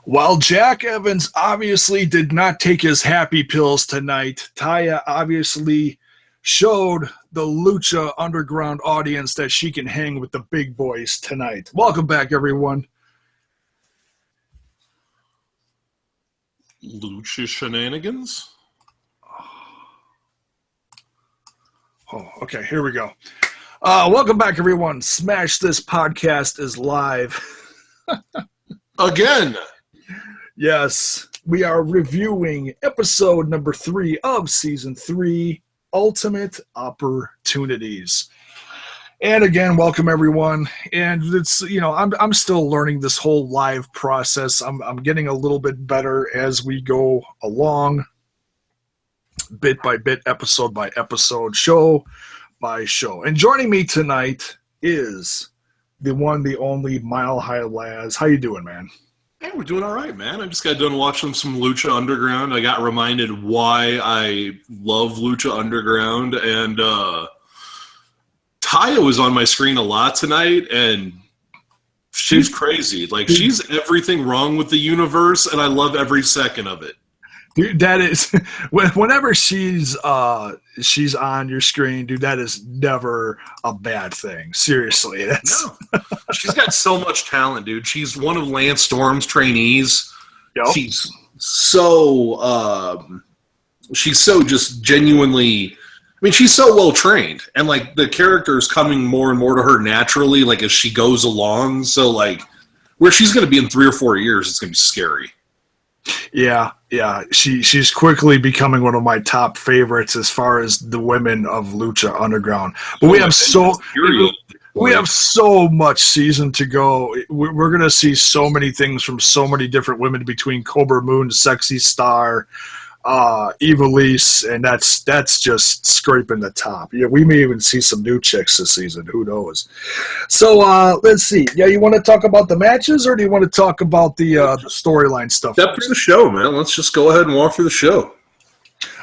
While Jack Evans obviously did not take his happy pills tonight, Taya obviously showed the Lucha Underground audience that she can hang with the big boys tonight. Welcome back, everyone. Lucha shenanigans? Oh, okay, here we go. Welcome back, everyone. Smash This Podcast is live. Again! Yes, we are reviewing episode number 3 of season 3, Ultimate Opportunities. And again, welcome everyone. And it's I'm still learning this whole live process. I'm getting a little bit better as we go along, bit by bit, episode by episode, show by show. And joining me tonight is the one, the only Mile High Laz. How you doing, man? Hey, we're doing all right, man. I just got done watching some Lucha Underground. I got reminded why I love Lucha Underground, and Taya was on my screen a lot tonight, and she's crazy. Like, she's everything wrong with the universe, and I love every second of it. Dude, that is whenever she's on your screen, dude. That is never a bad thing. Seriously, no. She's got so much talent, dude. She's one of Lance Storm's trainees. Yep. She's so just genuinely. I mean, she's so well trained, and like the character is coming more and more to her naturally, like as she goes along. So like, where she's going to be in 3 or 4 years, it's going to be scary. Yeah. She's quickly becoming one of my top favorites as far as the women of Lucha Underground. But we have so much season to go. We're going to see so many things from so many different women between Cobra Moon, Sexy Star, Evilise, and that's just scraping the top. Yeah, we may even see some new chicks this season. Who knows? So let's see. Yeah, you want to talk about the matches, or do you want to talk about the storyline stuff? Step through the show, man. Let's just go ahead and walk through the show.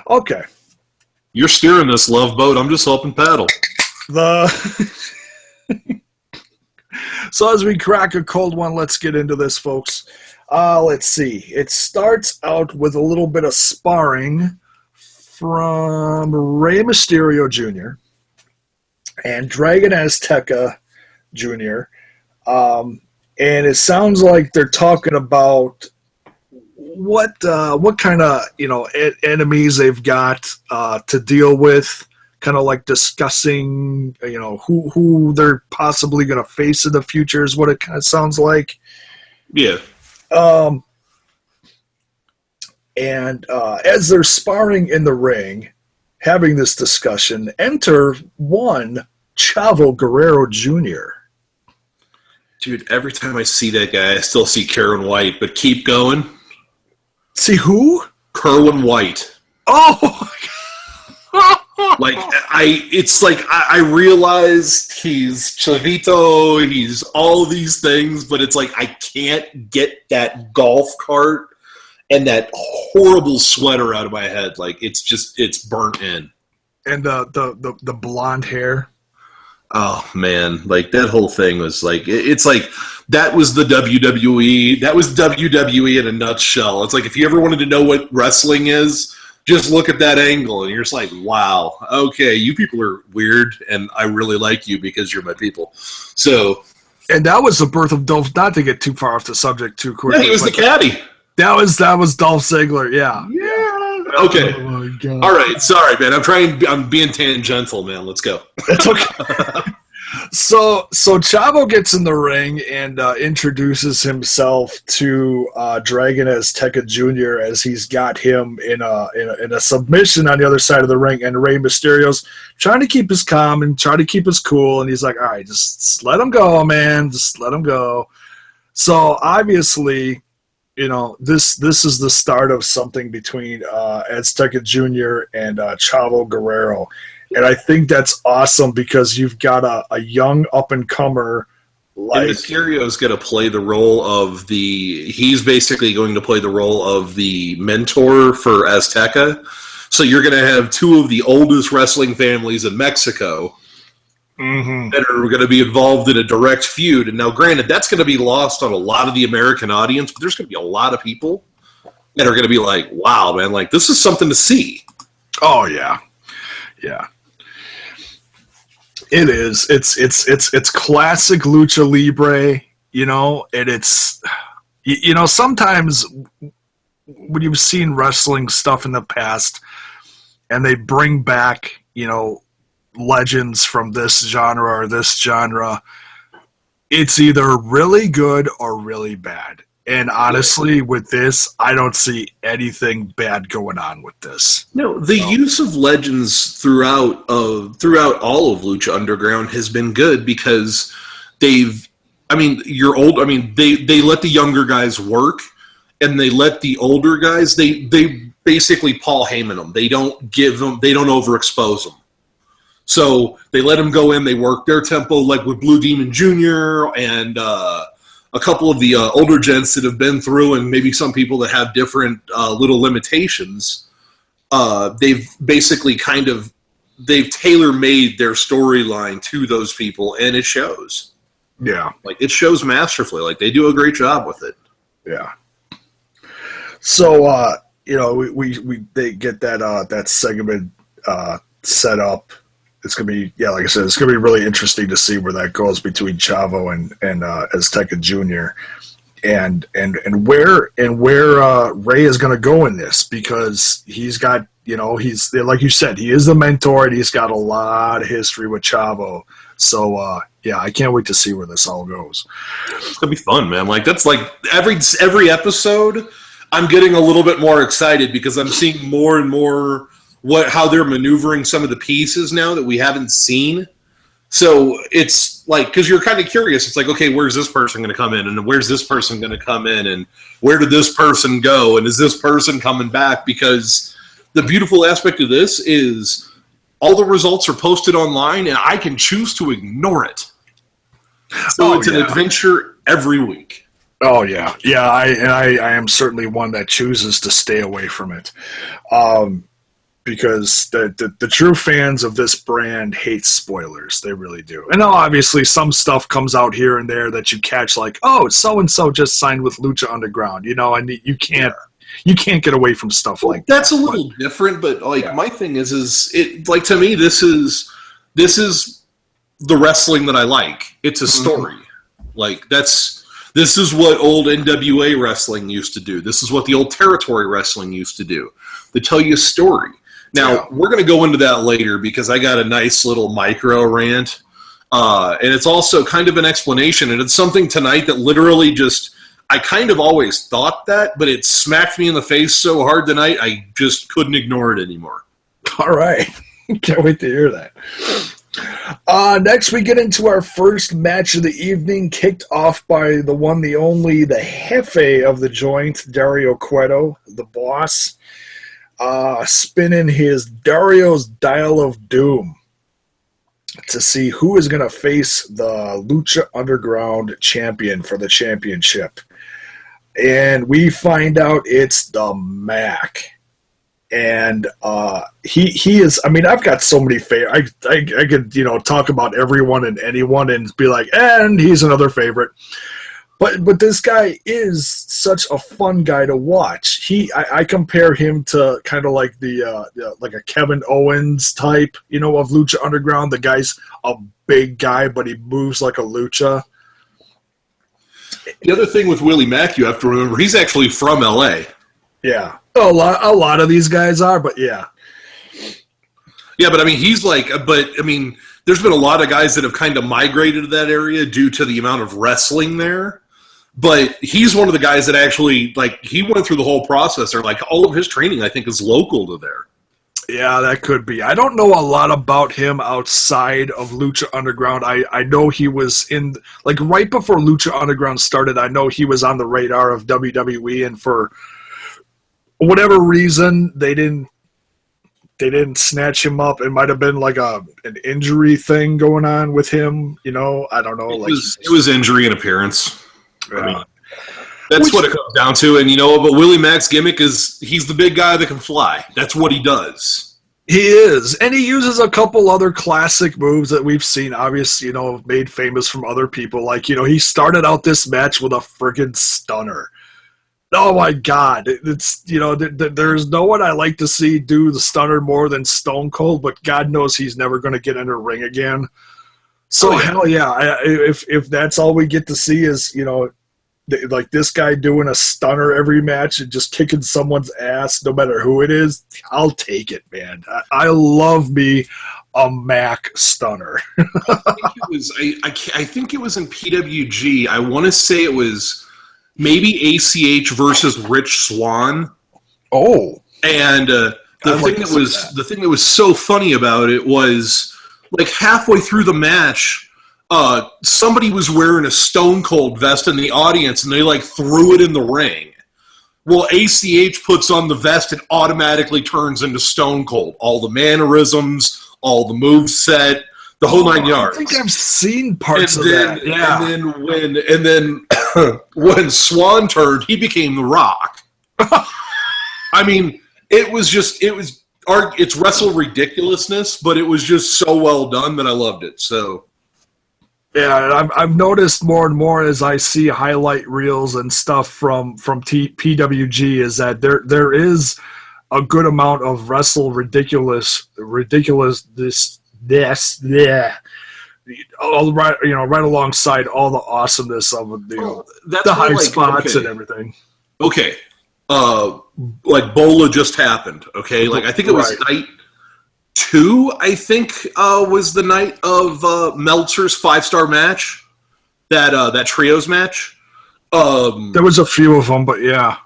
Okay. You're steering this love boat. I'm just helping paddle. So as we crack a cold one, let's get into this, folks. Let's see. It starts out with a little bit of sparring from Rey Mysterio Jr. and Dragon Azteca Jr. And it sounds like they're talking about what kind of enemies they've got to deal with. Kind of like discussing who they're possibly going to face in the future is what it kind of sounds like. Yeah. And as they're sparring in the ring, having this discussion, enter one Chavo Guerrero Jr. Dude, every time I see that guy, I still see Kerwin White, but keep going. See who? Kerwin White. Oh! I realized he's Chavito, he's all these things, but it's like I can't get that golf cart and that horrible sweater out of my head. Like it's burnt in. And the blonde hair. Oh man, like that whole thing was like it's like that was the WWE. That was WWE in a nutshell. It's like if you ever wanted to know what wrestling is, just look at that angle, and you're just like, wow, okay, you people are weird, and I really like you because you're my people. So, and that was the birth of Dolph. Not to get too far off the subject too quickly. Yeah, he was the caddy. That was Dolph Ziggler. Yeah. Okay. Oh my God. All right. Sorry, man. I'm being tangential, man. Let's go. That's okay. So Chavo gets in the ring and introduces himself to Dragon Azteca Jr. as he's got him in a submission on the other side of the ring, and Rey Mysterio's trying to keep his calm and try to keep his cool, and he's like, all right, just let him go, man. Just let him go. So obviously, this is the start of something between Azteca Jr. and Chavo Guerrero. And I think that's awesome because you've got a young up-and-comer. And Mysterio's going to play the role of he's basically going to play the role of the mentor for Azteca. So you're going to have two of the oldest wrestling families in Mexico that are going to be involved in a direct feud. And now, granted, that's going to be lost on a lot of the American audience, but there's going to be a lot of people that are going to be like, wow, man, like, this is something to see. Oh, yeah. Yeah. It is. It's classic Lucha Libre, you know, and it's, you know, sometimes when you've seen wrestling stuff in the past and they bring back, you know, legends from this genre or this genre, it's either really good or really bad. And honestly, with this, I don't see anything bad going on with this. No, the use of legends throughout all of Lucha Underground has been good because they let the younger guys work, and they let the older guys, they basically Paul Heyman them. They don't overexpose them. So they let them go in, they work their tempo, like with Blue Demon Jr. and a couple of the older gents that have been through, and maybe some people that have different little limitations. They've basically they've tailor-made their storyline to those people, and it shows. Yeah. Like, it shows masterfully. Like, they do a great job with it. Yeah. So, you know, they get that segment set up. It's gonna be, yeah, like I said, it's gonna be really interesting to see where that goes between Chavo and Azteca Jr. and where Ray is gonna go in this, because he's got, you know, he's, like you said, he is the mentor and he's got a lot of history with Chavo. So yeah, I can't wait to see where this all goes. It's gonna be fun, man. Like, that's like every episode, I'm getting a little bit more excited because I'm seeing more and more how they're maneuvering some of the pieces now that we haven't seen. So it's like, because you're kind of curious. It's like, okay, where's this person going to come in, and where's this person going to come in, and where did this person go, and is this person coming back? Because the beautiful aspect of this is all the results are posted online, and I can choose to ignore it. So it's an adventure every week. Oh yeah, yeah. I am certainly one that chooses to stay away from it. Because the true fans of this brand hate spoilers. They really do. And obviously some stuff comes out here and there that you catch, like, oh, so-and-so just signed with Lucha Underground, you know, and you can't get away from stuff like that. That's a little different, but like, my thing is it, like, to me, this is the wrestling that I like. It's a story. Like, this is what old NWA wrestling used to do. This is what the old territory wrestling used to do. They tell you a story. Now, we're going to go into that later because I got a nice little micro rant. And it's also kind of an explanation. And it's something tonight that literally just, I kind of always thought that, but it smacked me in the face so hard tonight, I just couldn't ignore it anymore. All right. Can't wait to hear that. Next, we get into our first match of the evening, kicked off by the one, the only, the jefe of the joint, Dario Cueto, the boss. Spinning his Dario's Dial of Doom to see who is going to face the Lucha Underground champion for the championship. And we find out it's the Mac. And he is, I mean, I've got so many favorites. I could, you know, talk about everyone and anyone and be like, and he's another favorite. But this guy is such a fun guy to watch. I compare him to kind of like like a Kevin Owens type, you know, of Lucha Underground. The guy's a big guy, but he moves like a lucha. The other thing with Willie Mack, you have to remember, he's actually from LA. Yeah, a lot of these guys are, but yeah. Yeah, but I mean, there's been a lot of guys that have kind of migrated to that area due to the amount of wrestling there. But he's one of the guys that actually, like, he went through the whole process there. Like, all of his training, I think, is local to there. Yeah, that could be. I don't know a lot about him outside of Lucha Underground. I know he was in, like, right before Lucha Underground started, I know he was on the radar of WWE, and for whatever reason, they didn't snatch him up. It might have been like an injury thing going on with him. You know, I don't know. It was injury and appearance. I mean, that's what it comes down to. And, you know, but Willie Mack's gimmick is he's the big guy that can fly. That's what he does. He is, and he uses a couple other classic moves that we've seen, obviously, made famous from other people. Like, he started out this match with a friggin' stunner. Oh my God! It's there's no one I like to see do the stunner more than Stone Cold, but God knows he's never going to get in a ring again. So hell yeah! If that's all we get to see is like this guy doing a stunner every match and just kicking someone's ass, no matter who it is, I'll take it, man. I love me a Mac stunner. I think it was in PWG. I want to say it was maybe ACH versus Rich Swann. Oh, and the thing that was so funny about it was like halfway through the match. Somebody was wearing a Stone Cold vest in the audience, and they like threw it in the ring. Well, ACH puts on the vest and automatically turns into Stone Cold. All the mannerisms, all the moveset, the whole 9 yards. I think I've seen parts of that. Yeah. And then when Swan turned, he became The Rock. I mean, it's wrestle ridiculousness, but it was just so well done that I loved it. So. Yeah, and I've noticed more and more as I see highlight reels and stuff from PWG is that there is a good amount of wrestle ridiculous all right, right alongside all the awesomeness of the high spots and everything. Okay, like Bola just happened. Okay, like I think it was night 2, I think, was the night of Meltzer's 5-star match, that trios match. There was a few of them, but yeah.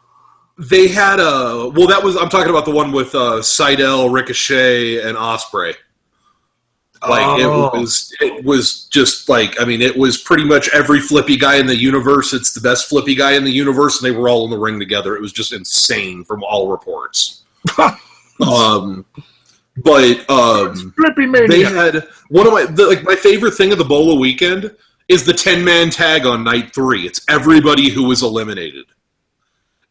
They had I'm talking about the one with Seidel, Ricochet, and Ospreay. Like, it was just like, I mean, it was pretty much every flippy guy in the universe. It's the best flippy guy in the universe, and they were all in the ring together. It was just insane from all reports. But they had one of my favorite thing of the Bola weekend is the 10-man tag on night 3. It's everybody who was eliminated.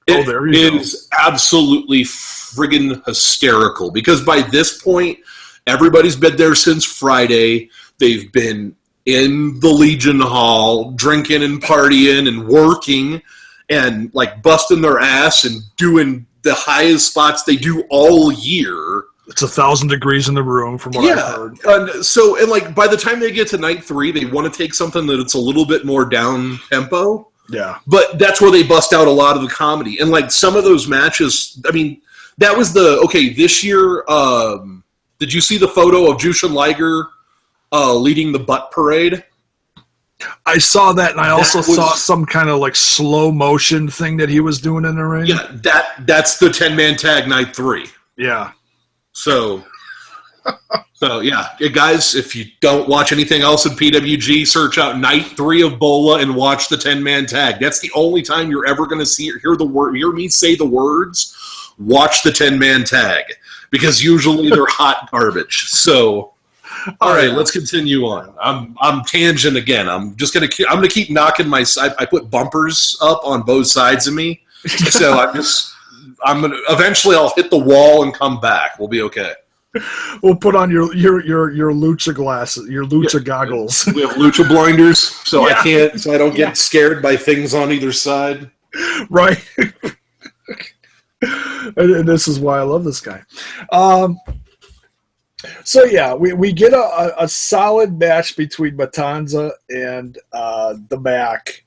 There you go. It is absolutely friggin' hysterical because by this point, everybody's been there since Friday. They've been in the Legion Hall, drinking and partying and working and like busting their ass and doing the highest spots they do all year. It's 1,000 degrees in the room from what I've heard. And like by the time they get to night 3, they want to take something that it's a little bit more down tempo. Yeah. But that's where they bust out a lot of the comedy. And like some of those matches, I mean, that was this year, did you see the photo of Jushin Liger leading the butt parade? I saw that, and I also saw some kind of like slow motion thing that he was doing in the ring. Yeah, that's the 10-man tag night 3. Yeah. So yeah, guys, if you don't watch anything else in PWG, search out night 3 of Bola and watch the 10-man tag. That's the only time you're ever going to hear me say the words, watch the 10-man tag, because usually they're hot garbage. So, all right, let's continue on. I'm tangent again. I'm gonna keep knocking my side. I put bumpers up on both sides of me, so eventually I'll hit the wall and come back. We'll be okay. We'll put on your Lucha glasses, your Lucha goggles. We have Lucha blinders, so I don't get scared by things on either side. Right. And this is why I love this guy. So yeah, we get a solid match between Matanza and the Mac.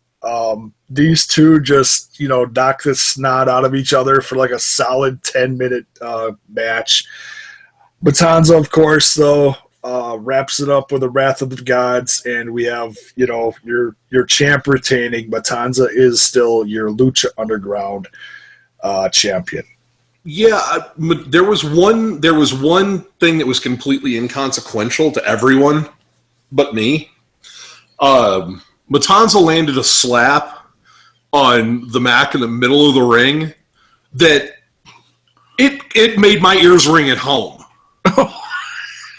These two just knock the snot out of each other for like a solid 10-minute match. Matanza, of course, though, wraps it up with the Wrath of the Gods, and we have your champ retaining. Matanza is still your Lucha Underground champion. Yeah, there was one thing that was completely inconsequential to everyone but me. Matanza landed a slap on the Mac in the middle of the ring that it made my ears ring at home.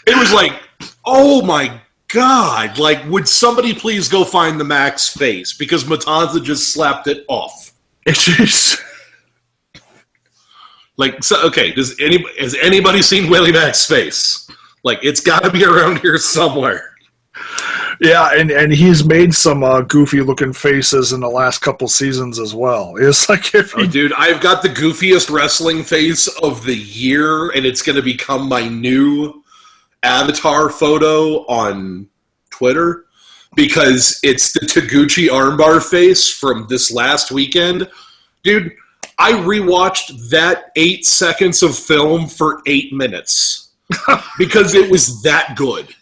It was like, oh my God, like, would somebody please go find the Mac's face, because Matanza just slapped it off. Like, so, okay, has anybody seen Willie Mack's face? Like, it's got to be around here somewhere. Yeah, and he's made some goofy-looking faces in the last couple seasons as well. It's like dude, I've got the goofiest wrestling face of the year, and it's going to become my new avatar photo on Twitter because it's the Taguchi armbar face from this last weekend. Dude, I rewatched that 8 seconds of film for 8 minutes because it was that good.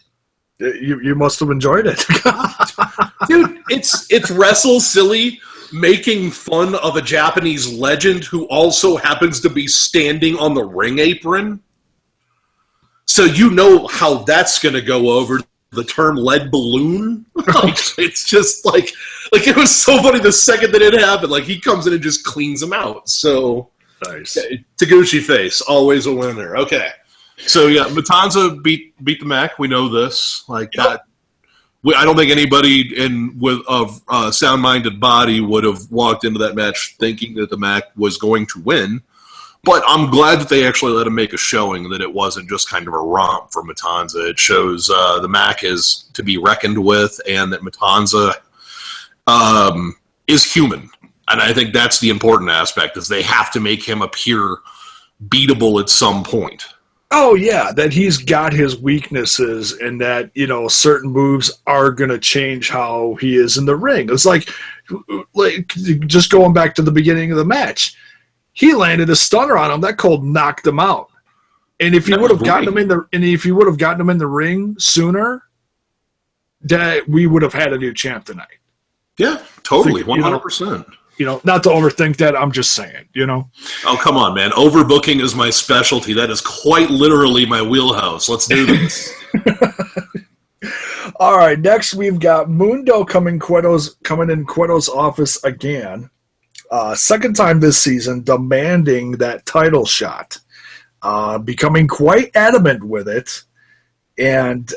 You must have enjoyed it. Dude, it's Wrestle Silly making fun of a Japanese legend who also happens to be standing on the ring apron. So you know how that's going to go over, the term lead balloon. Like, it's just like it was so funny the second that it happened. Like, he comes in and just cleans him out. So nice. Taguchi face, always a winner. Okay. So yeah, Matanza beat the Mac. We know this. Like that. I don't think anybody with a sound-minded body would have walked into that match thinking that the Mac was going to win. But I'm glad that they actually let him make a showing, that it wasn't just kind of a romp for Matanza. It shows the Mac is to be reckoned with, and that Matanza is human. And I think that's the important aspect, is they have to make him appear beatable at some point. Oh, yeah, that he's got his weaknesses and that, certain moves are going to change how he is in the ring. It's like just going back to the beginning of the match. He landed a stunner on him. That cold knocked him out. And if you would have gotten him in the ring sooner, that we would have had a new champ tonight. Yeah, totally, 100%. Not to overthink that. I'm just saying, Oh, come on, man. Overbooking is my specialty. That is quite literally my wheelhouse. Let's do this. All right, next we've got Mundo coming in Cueto's office again. Second time this season, demanding that title shot. Becoming quite adamant with it. And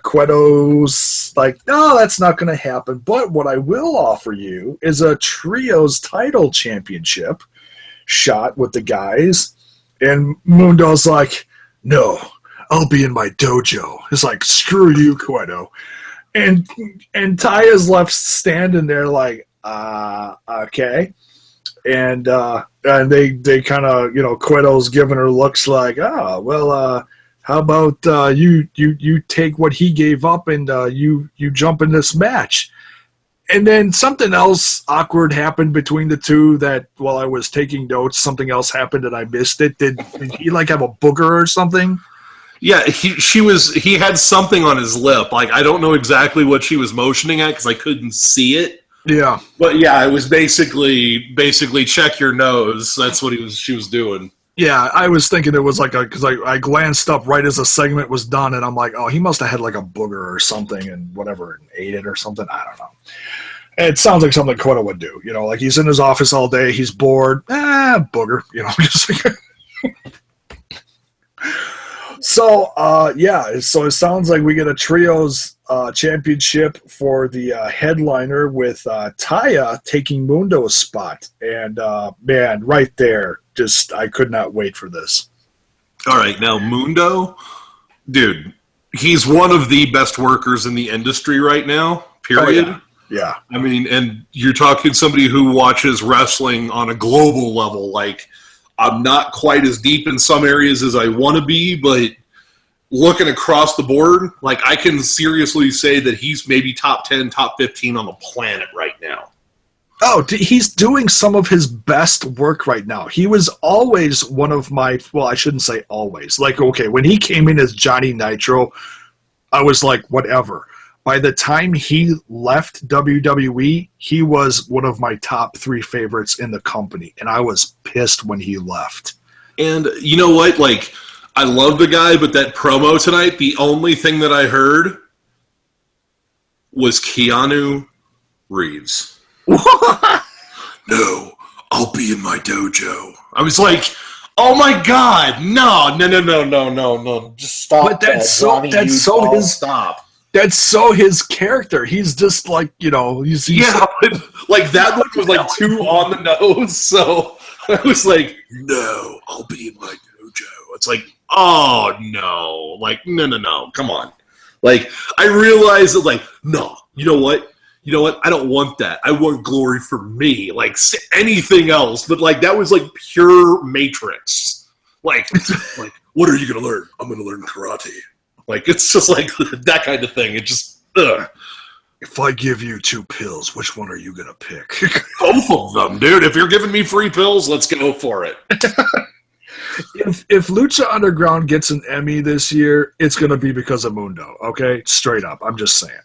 Cueto's like, no, that's not going to happen. But what I will offer you is a trios title championship shot with the guys. And Mundo's like, no, I'll be in my dojo. It's like, screw you, Cueto. And Taya's left standing there like, okay. And they kind of, Cueto's giving her looks like, how about you take what he gave up and you jump in this match? And then something else awkward happened between the two that while I was taking notes, something else happened and I missed it. Did he have a booger or something? Yeah, he had something on his lip. Like, I don't know exactly what she was motioning at because I couldn't see it. Yeah. But yeah, it was basically check your nose. That's what she was doing. Yeah, I was thinking it was because I glanced up right as the segment was done, and I'm like, oh, he must have had like a booger or something and whatever, and ate it or something. I don't know. It sounds like something Cueto would do. Like he's in his office all day, he's bored. Booger. So, so it sounds like we get a trios championship for the headliner with Taya taking Mundo's spot. And, man, right there, I could not wait for this. All right, now Mundo, dude, he's one of the best workers in the industry right now, period. Oh, yeah. I mean, and you're talking somebody who watches wrestling on a global level. Like, I'm not quite as deep in some areas as I want to be, but looking across the board, like, I can seriously say that he's maybe top 10, top 15 on the planet right now. Oh, he's doing some of his best work right now. He was always one of my, well, I shouldn't say always. Like, okay, when he came in as Johnny Nitro, I was like, whatever. By the time he left WWE, he was one of my top 3 favorites in the company, and I was pissed when he left. And you know what? Like, I love the guy, but that promo tonight, the only thing that I heard was Keanu Reeves. No, I'll be in my dojo. I was like, oh my God, no. Just stop. But stop. That's so his character. He's just like, he's but like that one was like too on the nose. So I was like, no, I'll be in my dojo. It's like, oh no, like no, come on. Like I realized that, like, no, you know what? I don't want that. I want glory for me. Like anything else, but like that was like pure Matrix. Like what are you gonna learn? I'm gonna learn karate. Like it's just like that kind of thing. It just ugh. If I give you 2 pills, which one are you gonna pick? Both of them, dude. If you're giving me free pills, let's go for it. If Lucha Underground gets an Emmy this year, it's gonna be because of Mundo. Okay, straight up. I'm just saying.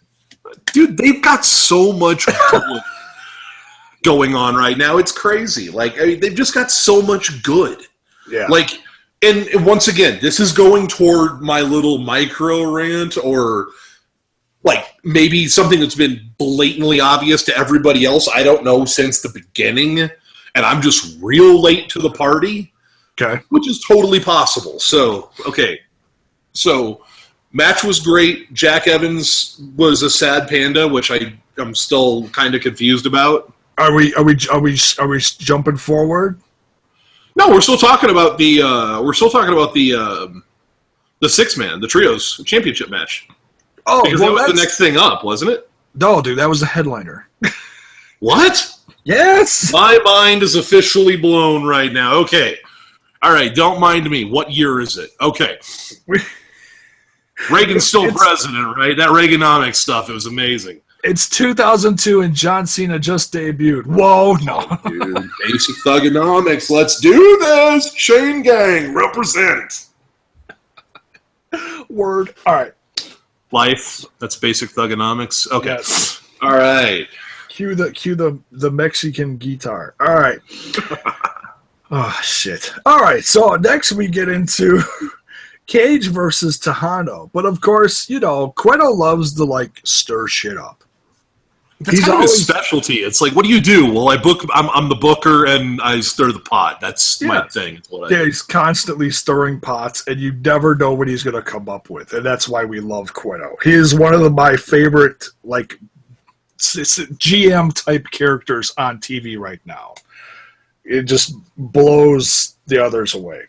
Dude, they've got so much going on right now. It's crazy. Like, I mean, they've just got so much good. Yeah. Like, and once again, this is going toward my little micro rant, or like maybe something that's been blatantly obvious to everybody else. I don't know, since the beginning, and I'm just real late to the party. Okay. Which is totally possible. So, okay. So, match was great. Jack Evans was a sad panda, which I'm still kind of confused about. Are we jumping forward? No, we're still talking about the 6-man, the trios championship match. Oh, because that was the next thing up, wasn't it? No, dude, that was the headliner. What? Yes. My mind is officially blown right now. Okay. All right, don't mind me. What year is it? Okay. Reagan's still president, right? That Reaganomics stuff, it was amazing. It's 2002 and John Cena just debuted. Whoa, no. Oh, dude, basic thugonomics. Let's do this. Shane Gang, represent. Word. All right. Life, that's basic thugonomics. Okay. Yes. All right. Cue the Mexican guitar. All right. Oh, shit. All right, so next we get into Cage versus Tejano. But, of course, Cueto loves to, like, stir shit up. That's kind of his specialty. It's like, what do you do? Well, I'm the booker, and I stir the pot. That's my thing. It's what I do. He's constantly stirring pots, and you never know what he's going to come up with. And that's why we love Cueto. He is one of my favorite, like, GM-type characters on TV right now. It just blows the others away.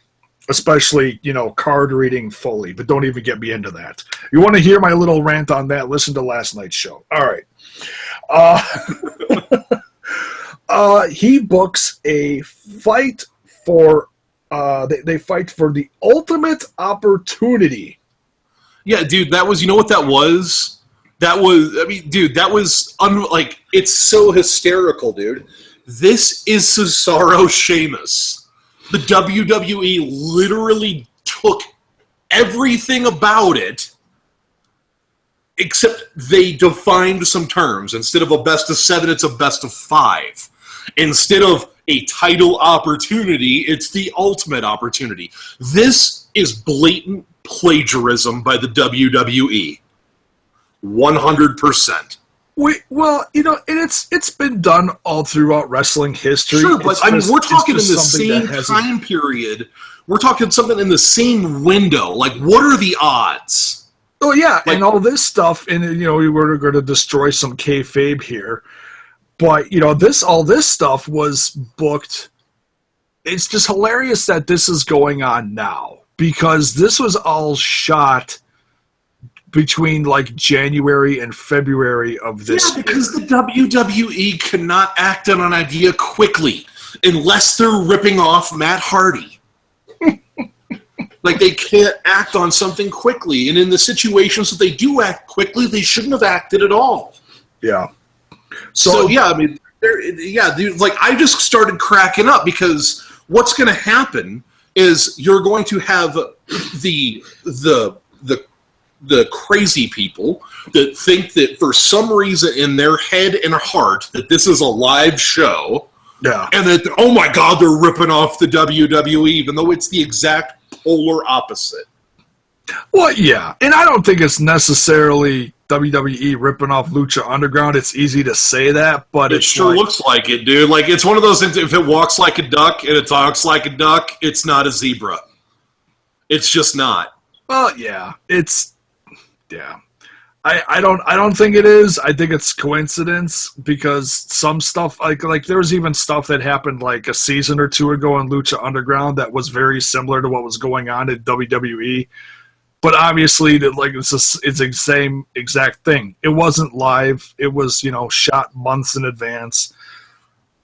Especially, card reading Foley. But don't even get me into that. You want to hear my little rant on that? Listen to last night's show. All right. He books a fight for... they fight for the ultimate opportunity. Yeah, dude, that was... You know what that was? That was... I mean, dude, that was... it's so hysterical, dude. This is Cesaro Sheamus. The WWE literally took everything about it, except they defined some terms. Instead of a best of 7, it's a best of 5. Instead of a title opportunity, it's the ultimate opportunity. This is blatant plagiarism by the WWE. 100%. Well, it's been done all throughout wrestling history. Sure, but we're talking in the same time period. We're talking something in the same window. Like, what are the odds? Oh yeah, and all this stuff, and we were going to destroy some kayfabe here, but all this stuff was booked. It's just hilarious that this is going on now, because this was all shot between like January and February of this year. Because the WWE cannot act on an idea quickly unless they're ripping off Matt Hardy. Like, they can't act on something quickly, and in the situations that they do act quickly, they shouldn't have acted at all. Yeah. So yeah, I mean, dude, like, I just started cracking up, because what's going to happen is you're going to have the crazy people that think that for some reason in their head and heart that this is a live show. Yeah. And that, oh my God, they're ripping off the WWE, even though it's the exact polar opposite. Well, yeah. And I don't think it's necessarily WWE ripping off Lucha Underground. It's easy to say that, but it sure looks like it, dude. Like, it's one of those things, if it walks like a duck and it talks like a duck, it's not a zebra. It's just not. Well, yeah. Yeah. I don't think it is. I think it's coincidence because some stuff like there was even stuff that happened like a season or two ago in Lucha Underground that was very similar to what was going on in WWE. But obviously, it's the same exact thing. It wasn't live. It was shot months in advance.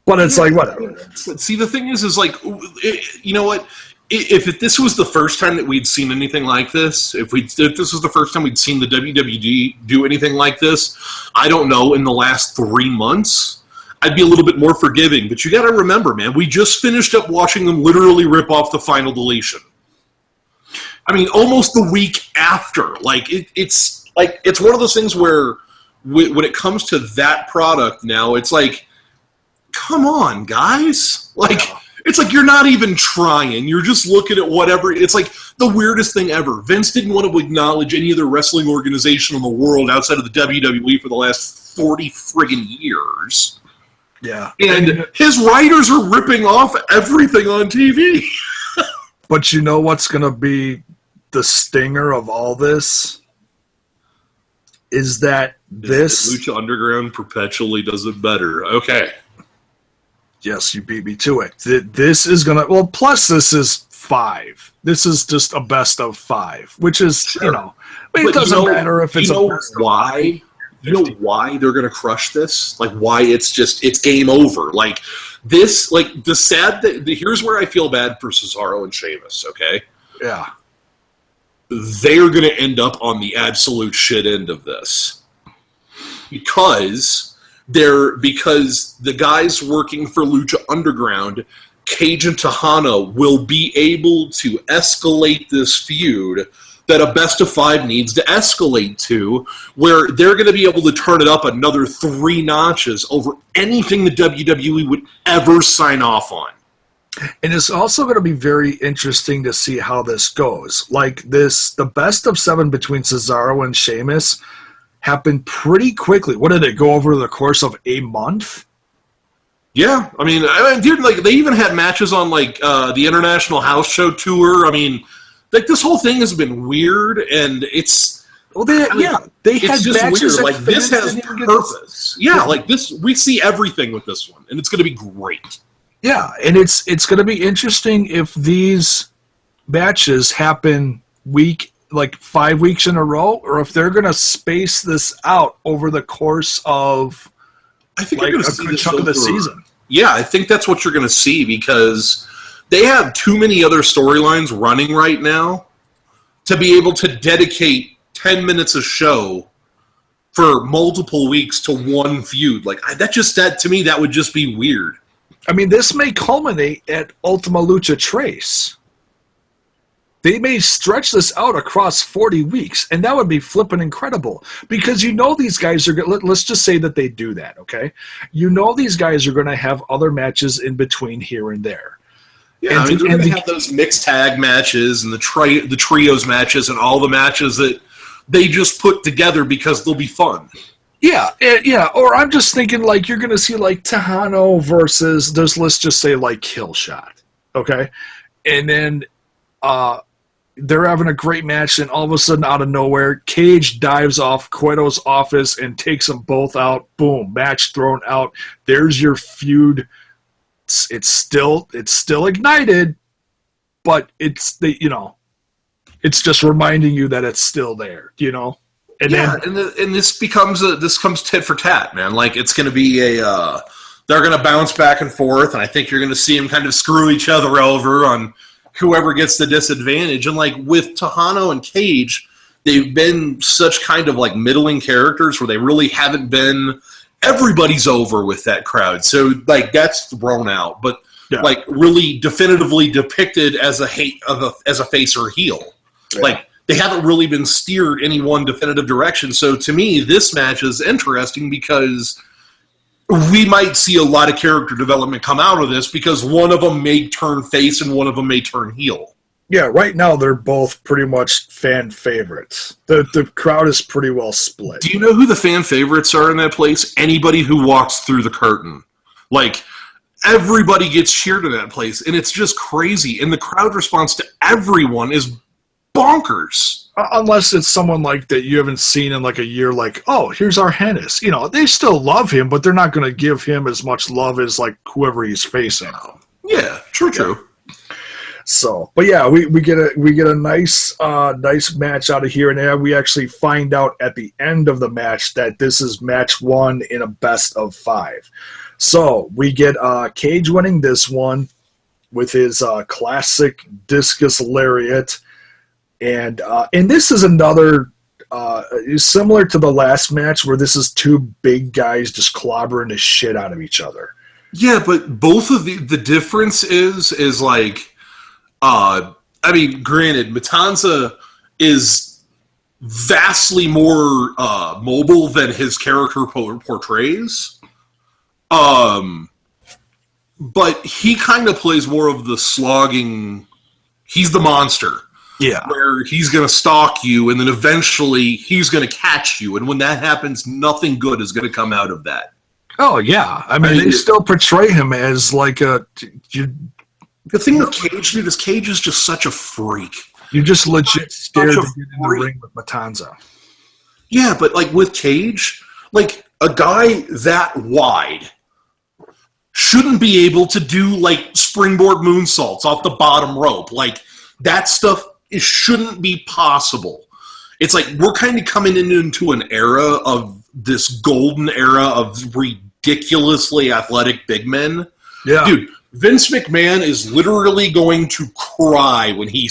But it's like whatever. See, the thing is like you know what? If this was the first time that we'd seen anything like this, if this was the first time we'd seen the WWE do anything like this, I don't know, in the last 3 months, I'd be a little bit more forgiving. But you got to remember, man, we just finished up watching them literally rip off the Final Deletion. I mean, almost the week after. Like it's one of those things where when it comes to that product now, it's like, come on, guys, like. Yeah. It's like you're not even trying. You're just looking at whatever. It's like the weirdest thing ever. Vince didn't want to acknowledge any other wrestling organization in the world outside of the WWE for the last 40 friggin' years. Yeah. And his writers are ripping off everything on TV. But you know what's going to be the stinger of all this? Is that Lucha Underground perpetually does it better. Okay. Yes, you beat me to it. This is going to... Well, plus this is 5. This is just a best of 5, which is, sure. It doesn't matter if it's a best why? You know why they're going to crush this? Like, why it's game over. Like, this, like, here's where I feel bad for Cesaro and Sheamus, okay? Yeah. They're going to end up on the absolute shit end of this. Because the guys working for Lucha Underground, Cage and Tejano, will be able to escalate this feud that a best of 5 needs to escalate to, where they're going to be able to turn it up another 3 notches over anything the WWE would ever sign off on. And it's also going to be very interesting to see how this goes. Like the best of 7 between Cesaro and Sheamus happened pretty quickly. What did it go over the course of a month? Yeah, I mean, dude, like they even had matches on like the International House Show tour. I mean, like this whole thing has been weird, and it's they had just matches weird. Like this has purpose. Yeah, like this, we see everything with this one, and it's going to be great. Yeah, and it's going to be interesting if these matches happen like 5 weeks in a row, or if they're going to space this out over the course of I think like you're a good chunk of the season. Yeah, I think that's what you're going to see because they have too many other storylines running right now to be able to dedicate 10 minutes a show for multiple weeks to one feud. Like that to me, that would just be weird. I mean, this may culminate at Ultima Lucha Trace. They may stretch this out across 40 weeks, and that would be flippin' incredible. Because these guys are – let's just say that they do that, okay? These guys are going to have other matches in between here and there. Yeah, they're going to have those mixed tag matches and the trios matches and all the matches that they just put together because they'll be fun. Yeah. Or I'm just thinking, like, you're going to see, like, Tejano versus – let's just say, like, Killshot, okay? And then they're having a great match, and all of a sudden, out of nowhere, Cage dives off Cueto's office and takes them both out. Boom, match thrown out. There's your feud. It's still ignited, but it's just reminding you that it's still there. And this comes tit for tat, man. Like it's going to be they're going to bounce back and forth, and I think you're going to see them kind of screw each other over on whoever gets the disadvantage. And like with Tejano and Cage, they've been such kind of like middling characters where they really haven't been. Everybody's over with that crowd, so like that's thrown out. But like really definitively depicted as a face or a heel, like they haven't really been steered any one definitive direction. So to me, this match is interesting because we might see a lot of character development come out of this because one of them may turn face and one of them may turn heel. Yeah, right now they're both pretty much fan favorites. The crowd is pretty well split. Do you know who the fan favorites are in that place? Anybody who walks through the curtain. Like, everybody gets cheered in that place, and it's just crazy. And the crowd response to everyone is bonkers. Unless it's someone like that you haven't seen in like a year, like, oh, here's our Hennis. You know, they still love him, but they're not going to give him as much love as like whoever he's facing. Yeah, true. So, but yeah, we get a nice match out of here, and then we actually find out at the end of the match that this is match 1 in a best of 5. So we get Cage winning this one with his classic discus lariat, and this is another similar to the last match where this is two big guys just clobbering the shit out of each other. Yeah, but both of the difference is like. I mean, granted, Matanza is vastly more mobile than his character portrays. But he kind of plays more of the slogging. He's the monster. Yeah. Where he's going to stalk you, and then eventually he's going to catch you. And when that happens, nothing good is going to come out of that. Oh, yeah. I mean, they still portray him as like a... The thing with Cage, dude, is Cage is just such a freak. You're just legit scared to get in the ring with Matanza. Yeah, but like with Cage, like a guy that wide shouldn't be able to do like springboard moonsaults off the bottom rope. Like that stuff shouldn't be possible. It's like we're kind of coming into an era of this golden era of ridiculously athletic big men. Yeah. Dude, Vince McMahon is literally going to cry when he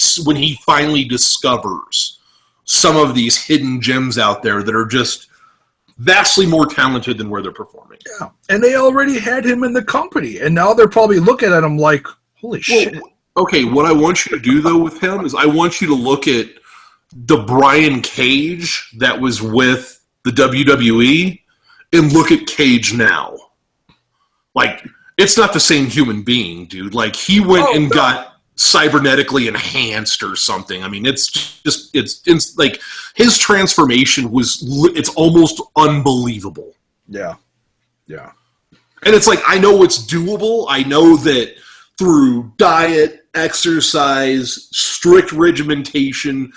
finally discovers some of these hidden gems out there that are just vastly more talented than where they're performing. Yeah, and they already had him in the company, and now they're probably looking at him like, holy shit. Okay, what I want you to do, though, with him is I want you to look at the Brian Cage that was with the WWE and look at Cage now. Like... It's not the same human being, dude. Like, he went got cybernetically enhanced or something. I mean, it's like, his transformation it's almost unbelievable. Yeah. Yeah. And it's like, I know it's doable. I know that through diet, exercise, strict regimentation,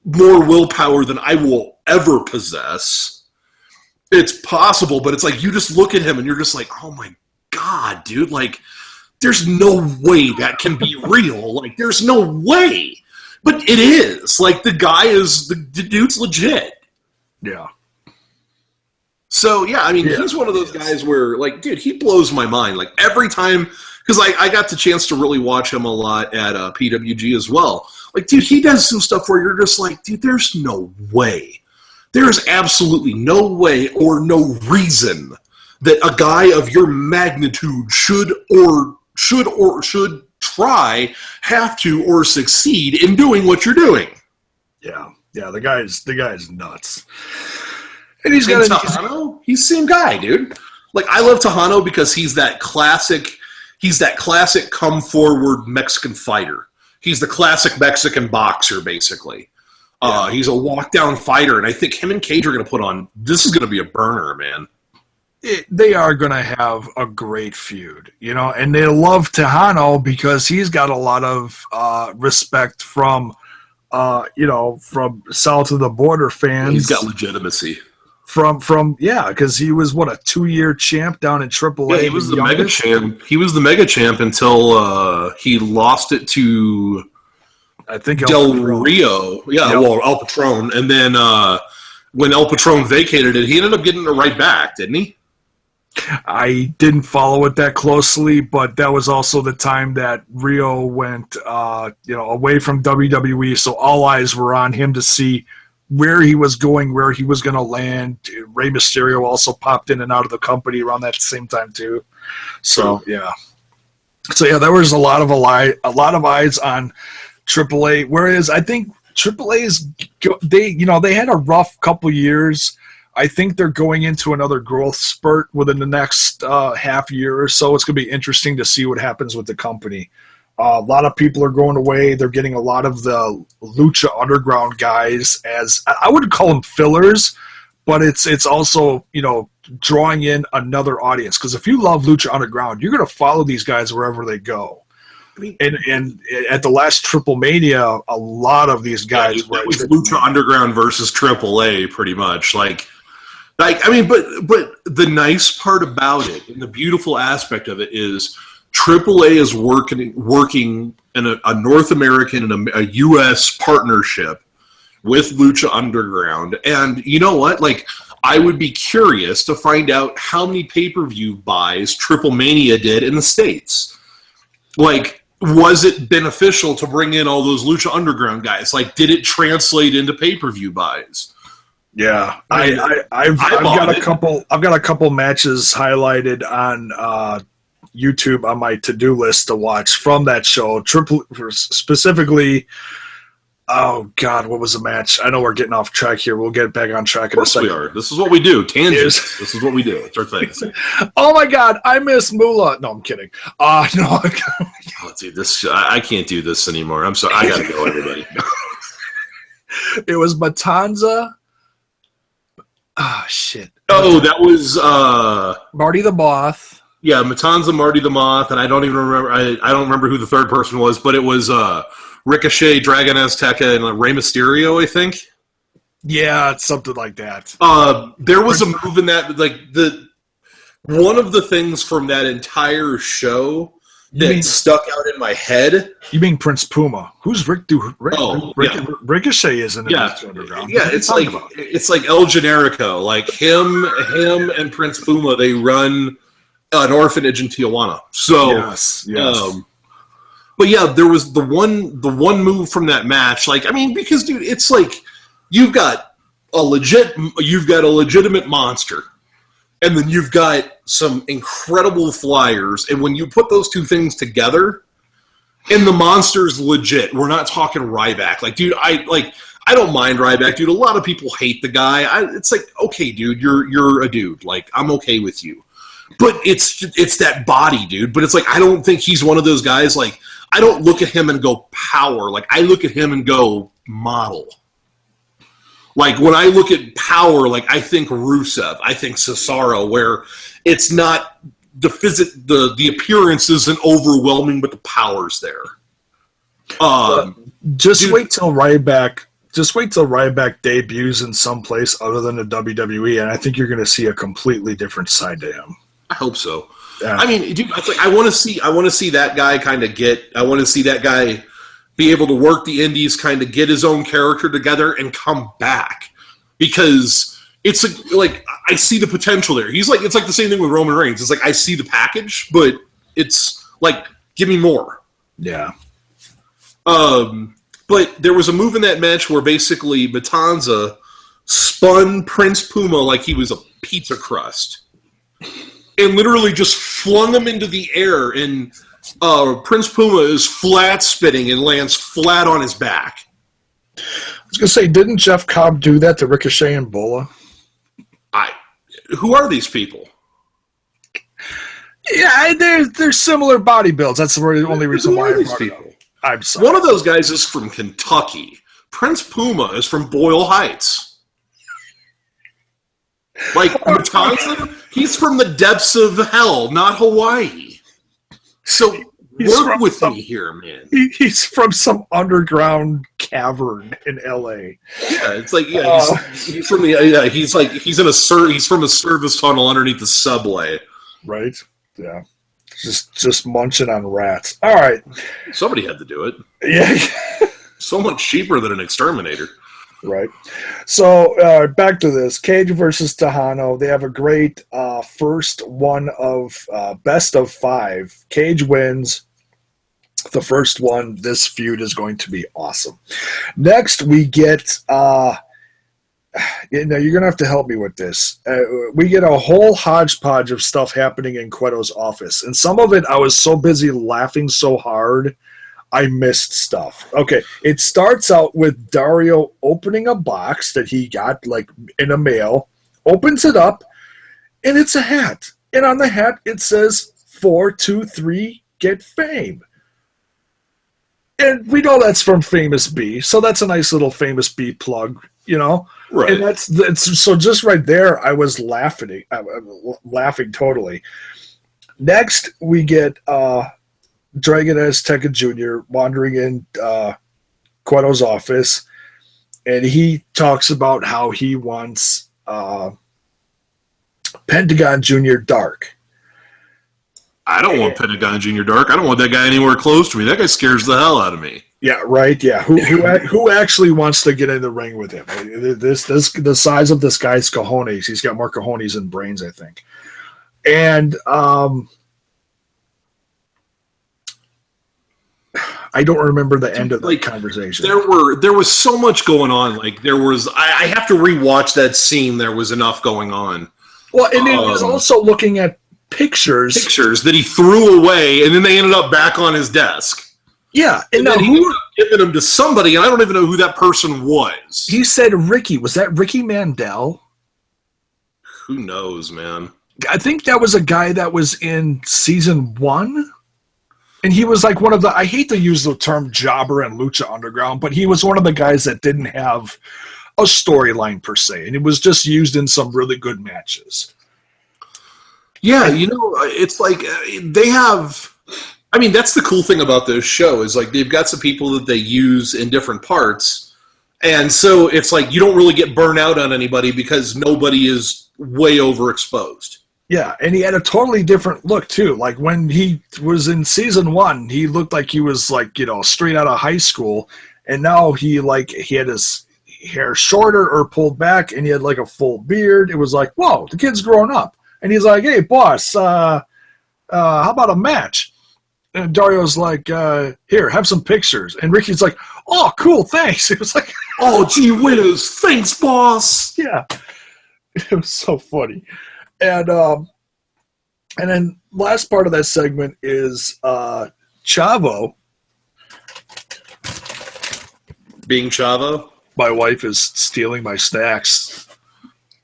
more willpower than I will ever possess, it's possible, but it's like, you just look at him and you're just like, oh my God, dude, like, there's no way that can be real. Like, there's no way. But it is. Like, the dude's legit. Yeah. So, yeah, I mean, he's one of those guys where, like, dude, he blows my mind. Like, every time, because I got the chance to really watch him a lot at PWG as well. Like, dude, he does some stuff where you're just like, dude, there's no way. There's absolutely no way or no reason that a guy of your magnitude should try, have to, or succeed in doing what you're doing. Yeah, the guy's nuts. And he's got Tejano. He's the same guy, dude. Like, I love Tejano because he's that classic come forward Mexican fighter. He's the classic Mexican boxer, basically. Yeah. He's a walk down fighter, and I think him and Cage are going to put on. This is going to be a burner, man. They are going to have a great feud, you know, and they love Tejano because he's got a lot of respect from, from south of the border fans. He's got legitimacy. Because he was, a 2-year champ down in AAA. Yeah, he was the mega champ. He was the mega champ until he lost it to, I think, Del Rio. Yeah, yep. El Patron. And then when El Patron vacated it, he ended up getting it right back, didn't he? I didn't follow it that closely, but that was also the time that Rio went, away from WWE. So all eyes were on him to see where he was going, where he was going to land. Rey Mysterio also popped in and out of the company around that same time too. So yeah, there was a lot of eyes on AAA. Whereas I think AAA they had a rough couple years. I think they're going into another growth spurt within the next half year or so. It's going to be interesting to see what happens with the company. A lot of people are going away. They're getting a lot of the Lucha Underground guys, as I wouldn't call them fillers, but it's also, drawing in another audience. Because if you love Lucha Underground, you're going to follow these guys wherever they go. I mean, and at the last Triple Mania, a lot of these guys were. It was Lucha Underground versus AAA, pretty much. I mean, but the nice part about it, and the beautiful aspect of it is, AAA is working in a North American and a U.S. partnership with Lucha Underground, and you know what? Like, I would be curious to find out how many pay-per-view buys Triple Mania did in the States. Like, was it beneficial to bring in all those Lucha Underground guys? Like, did it translate into pay-per-view buys? Yeah, I've got a couple. I've got a couple matches highlighted on YouTube on my to-do list to watch from that show. Specifically. Oh God, what was the match? I know we're getting off track here. We'll get back on track in a second. We are. This is what we do. Tangents. This is what we do. It's our thing. Oh my God, I miss Moolah. No, I'm kidding. No. Let's see this. I can't do this anymore. I'm sorry. I gotta go, everybody. It was Matanza. Oh shit. Oh, that was Marty the Moth. Yeah, Matanza, Marty the Moth, and I don't even remember. I don't remember who the third person was, but it was Ricochet, Dragon Azteca, and Rey Mysterio, I think. Yeah, it's something like that. There was a move in that, like one of the things from that entire show that stuck out in my head. You mean Prince Puma? Who's Ricochet isn't in this Underground. Yeah, it's like El Generico, like him and Prince Puma. They run an orphanage in Tijuana. So yes. But yeah, there was the one move from that match. Like, I mean, because dude, it's like you've got a legitimate monster, and then you've got some incredible flyers, and when you put those two things together, and the monster's legit. We're not talking Ryback. Like, dude, I don't mind Ryback, dude. A lot of people hate the guy. It's like, okay, dude, you're a dude. Like, I'm okay with you. But it's that body, dude. But it's like, I don't think he's one of those guys. Like, I don't look at him and go power. Like, I look at him and go model. Like, when I look at power, like, I think Rusev, I think Cesaro, where it's not the appearance isn't overwhelming, but the power's there. Wait till Ryback. Just wait till Ryback debuts in some place other than the WWE, and I think you're going to see a completely different side to him. I hope so. Yeah. I mean, dude, I want to see that guy I want to see that guy be able to work the indies, kind of get his own character together and come back, because it's like I see the potential there. It's like the same thing with Roman Reigns. It's like I see the package, but it's like, give me more. Yeah. But there was a move in that match where basically Matanza spun Prince Puma like he was a pizza crust, and literally just flung him into the air, and Prince Puma is flat spinning and lands flat on his back. I was going to say, didn't Jeff Cobb do that to Ricochet and Bola? Who are these people? Yeah, they're similar body builds. That's the only reason why I brought it up. I'm sorry. One of those guys is from Kentucky. Prince Puma is from Boyle Heights. Like, Matanza, he's from the depths of hell, not Hawaii. So work with me here, man. He's from some underground cavern in L.A. Yeah, it's like he's from the he's from a service tunnel underneath the subway. Right. Yeah. Just munching on rats. All right. Somebody had to do it. Yeah. So much cheaper than an exterminator. Right. So back to this. Cage versus Tejano. They have a great first one of best of 5. Cage wins the first one. This feud is going to be awesome. Next, we get you're going to have to help me with this. We get a whole hodgepodge of stuff happening in Cueto's office. And some of it, I was so busy laughing so hard, I missed stuff. Okay, it starts out with Dario opening a box that he got, like, in a mail, opens it up, and it's a hat. And on the hat, it says, 423, get fame. And we know that's from Famous B, so that's a nice little Famous B plug, you know? Right. And that's so just right there, I was laughing totally. Next, we get Dragon Azteca Jr. wandering in Cueto's office, and he talks about how he wants Pentagon Jr. dark. I don't want Pentagon Jr. dark. I don't want that guy anywhere close to me. That guy scares the hell out of me. Yeah, right. Yeah, who actually wants to get in the ring with him? This the size of this guy's cojones. He's got more cojones than brains, I think. And I don't remember the end of the conversation. There was so much going on. Like I have to rewatch that scene. There was enough going on. Well, and he was also looking at pictures that he threw away, and then they ended up back on his desk. Yeah, and then he ended up giving them to somebody, and I don't even know who that person was. He said Ricky. Was that Ricky Mandel? Who knows, man? I think that was a guy that was in season 1. And he was like one of the, I hate to use the term jobber in Lucha Underground, but he was one of the guys that didn't have a storyline per se. And it was just used in some really good matches. Yeah, it's like they have, I mean, that's the cool thing about this show is like they've got some people that they use in different parts. And so it's like you don't really get burnt out on anybody because nobody is way overexposed. Yeah, and he had a totally different look too. Like when he was in season 1, he looked like he was like, straight out of high school, and now he had his hair shorter or pulled back, and he had like a full beard. It was like, whoa, the kid's grown up. And he's like, hey, boss, how about a match? And Dario's like, here, have some pictures. And Ricky's like, oh, cool, thanks. It was like, oh, gee whiz, thanks, boss. Yeah, it was so funny. And then last part of that segment is Chavo. Being Chavo? My wife is stealing my snacks.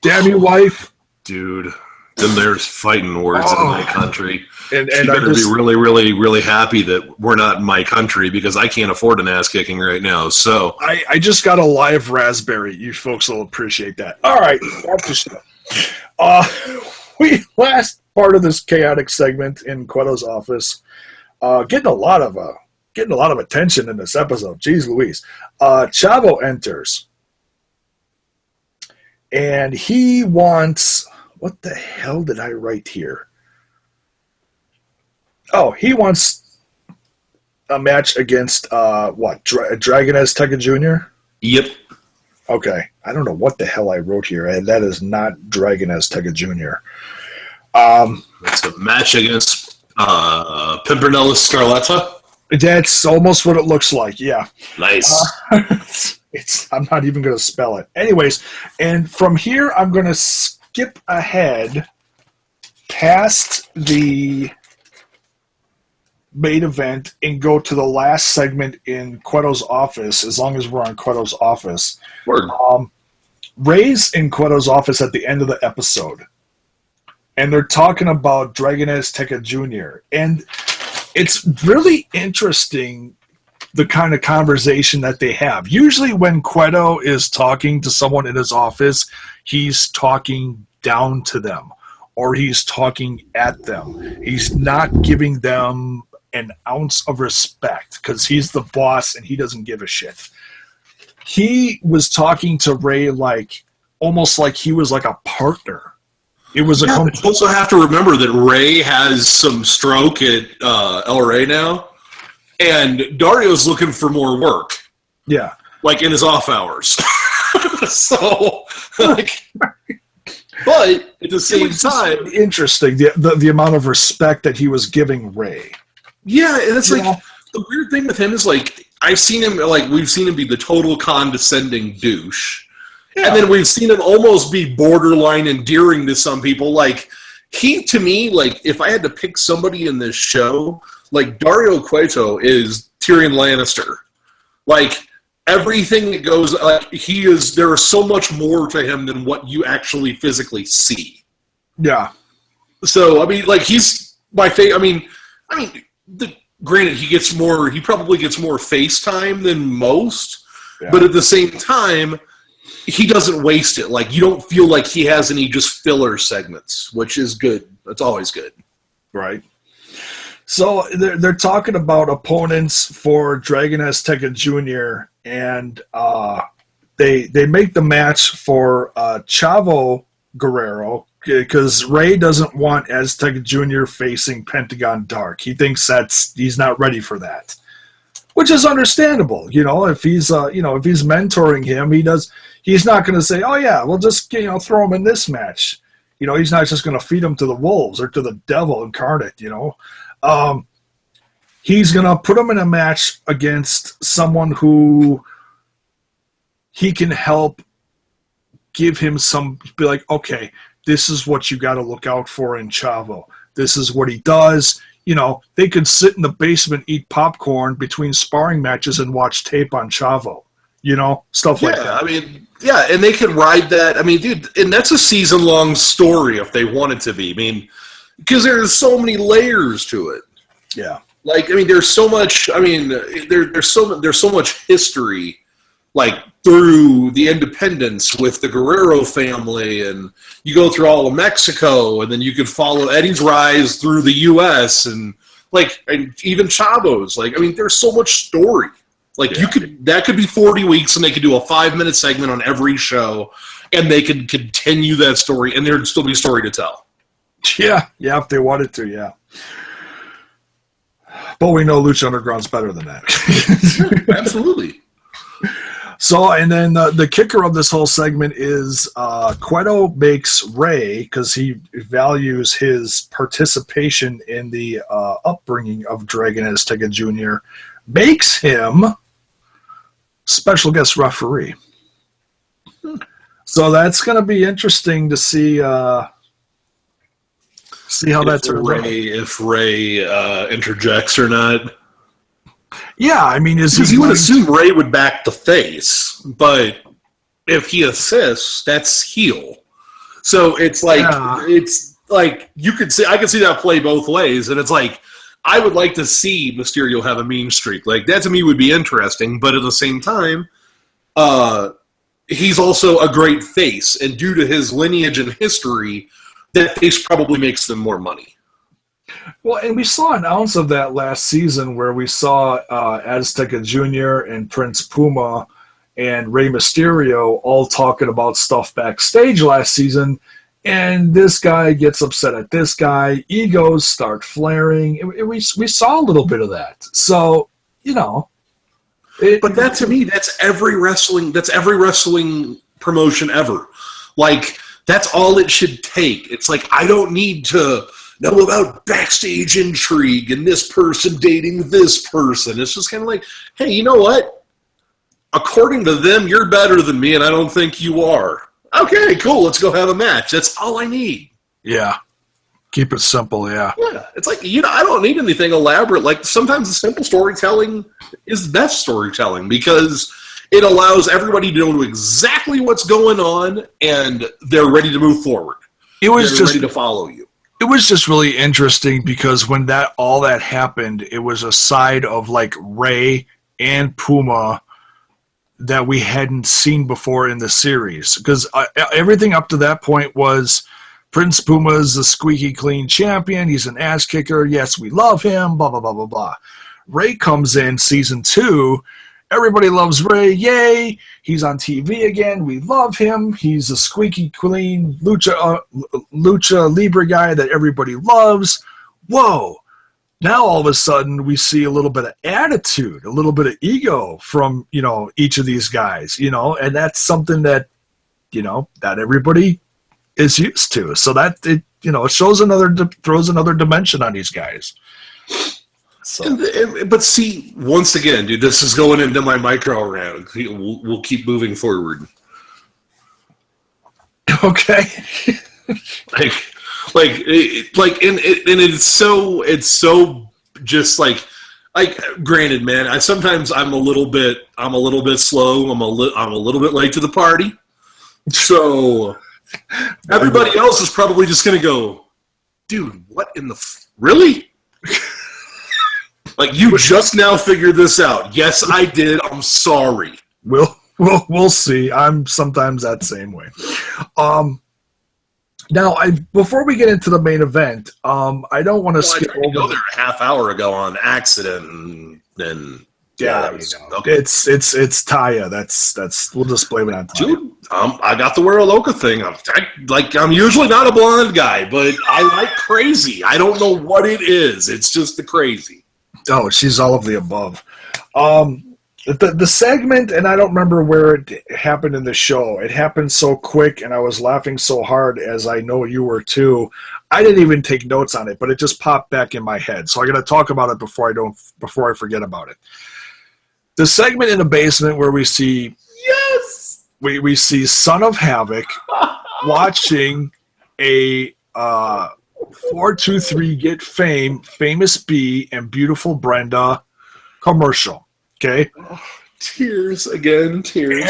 Damn you, wife. Dude, then there's fighting words in my country. And you better be really, really, really happy that we're not in my country because I can't afford an ass kicking right now. So I just got a live raspberry. You folks will appreciate that. All right, that's the show. Last part of this chaotic segment in Cueto's office, getting a lot of attention in this episode. Jeez Louise. Chavo enters, and he wants, what the hell did I write here? Oh, he wants a match against Dragon Azteca Jr.? Yep. Okay, I don't know what the hell I wrote here, and that is not Dragon Azteca Jr. It's a match against Pimpernella Scarletta. That's almost what it looks like, yeah. Nice. I'm not even going to spell it. Anyways, and from here, I'm going to skip ahead past the main event and go to the last segment in Cueto's office, as long as we're on Cueto's office. Word. Ray's in Cueto's office at the end of the episode, and they're talking about Dragon Azteca Jr., and it's really interesting the kind of conversation that they have. Usually when Cueto is talking to someone in his office, he's talking down to them, or he's talking at them. He's not giving them an ounce of respect because he's the boss and he doesn't give a shit. He was talking to Ray almost like he was like a partner. It was you also have to remember that Ray has some stroke at El Rey now, and Dario's looking for more work. Yeah. Like in his off hours. So, but at the same time, interesting the amount of respect that he was giving Ray. Yeah, and it's the weird thing with him is I've seen him we've seen him be the total condescending douche. Yeah. And then we've seen him almost be borderline endearing to some people. He, to me, if I had to pick somebody in this show, Dario Cueto is Tyrion Lannister. Everything that goes, there is so much more to him than what you actually physically see. Yeah. So, he's my favorite. Granted, he probably gets more FaceTime than most, yeah. But at the same time, he doesn't waste it. You don't feel like he has any just filler segments, which is good. That's always good. Right. So they're talking about opponents for Dragon Azteca Jr. and they make the match for Chavo Guerrero because Ray doesn't want Azteca Jr. facing Pentagon Dark. He thinks he's not ready for that, which is understandable. If he's if he's mentoring him, he's not going to say, oh yeah, we'll just throw him in this match. He's not just going to feed him to the wolves or to the devil incarnate. He's going to put him in a match against someone who he can help give him be like, okay, this is what you got to look out for in Chavo. This is what he does. They could sit in the basement, eat popcorn between sparring matches and watch tape on Chavo. Stuff like that. I mean, yeah, and they could ride that. I mean, dude, and that's a season-long story if they want it to be. I mean, because there's so many layers to it. Yeah. Like, I mean, there's so much. I mean, there's so much history, like through the independence with the Guerrero family, and you go through all of Mexico, and then you could follow Eddie's rise through the U.S. and even Chavo's. Like, I mean, there's so much story. Like, that could be 40 weeks, and they could do a 5-minute segment on every show, and they could continue that story, and there'd still be a story to tell. Yeah, if they wanted to, yeah. But we know Lucha Underground's better than that. Absolutely. So, and then the kicker of this whole segment is Cueto makes Ray, because he values his participation in the upbringing of Dragon Azteca Jr., makes him special guest referee. So that's going to be interesting to see how that turns out. If Ray interjects or not. Yeah, I mean, because you would assume Ray would back the face, but if he assists, that's heel. So it's like you could see. I could see that play both ways, and it's like I would like to see Mysterio have a mean streak. Like, that to me would be interesting, but at the same time, he's also a great face, and due to his lineage and history, that face probably makes them more money. Well, and we saw an ounce of that last season where we saw Azteca Jr. and Prince Puma and Rey Mysterio all talking about stuff backstage last season, and this guy gets upset at this guy. Egos start flaring. We saw a little bit of that. So, but that to me, that's every wrestling promotion ever. Like, that's all it should take. It's like, I don't need to know about backstage intrigue and this person dating this person. It's just kind of like, hey, you know what? According to them, you're better than me, and I don't think you are. Okay, cool. Let's go have a match. That's all I need. Yeah. Keep it simple, yeah. Yeah. It's like, I don't need anything elaborate. Like, sometimes the simple storytelling is the best storytelling because it allows everybody to know exactly what's going on, and they're ready to move forward. They're ready to follow you. It was just really interesting because when all that happened, it was a side of like Ray and Puma that we hadn't seen before in the series. Because everything up to that point was Prince Puma's the squeaky clean champion. He's an ass kicker. Yes, we love him. Blah, blah, blah, blah, blah. Ray comes in season 2. Everybody loves Ray. Yay. He's on TV again. We love him. He's a squeaky clean Lucha Libre guy that everybody loves. Whoa. Now all of a sudden we see a little bit of attitude, a little bit of ego from, each of these guys, and that's something that, not everybody is used to. So that, it shows throws another dimension on these guys. So. But see, once again, dude, this is going into my micro round. We'll keep moving forward. Okay. and it's so just like granted, man, I'm a little bit slow. I'm a little bit late to the party. So everybody else is probably just going to go, dude, what in the really? Like, you just now figured this out. Yes, I did. I'm sorry. We'll see. I'm sometimes that same way. Now, before we get into the main event, I don't want to skip over. Go there a half hour ago on accident, and yeah, okay. It's Taya. That's we'll just blame it on Taya. Dude, I got the wear a Loca thing. I'm usually not a blonde guy, but I like crazy. I don't know what it is. It's just the crazy. Oh, she's all of the above. The segment, and I don't remember where it happened in the show. It happened so quick, and I was laughing so hard, as I know you were too. I didn't even take notes on it, but it just popped back in my head. So I got to talk about it before I forget about it. The segment in the basement where we see we see Son of Havoc watching a 423 Get Fame, Famous B, and Beautiful Brenda commercial. Okay. Oh, tears again, tears.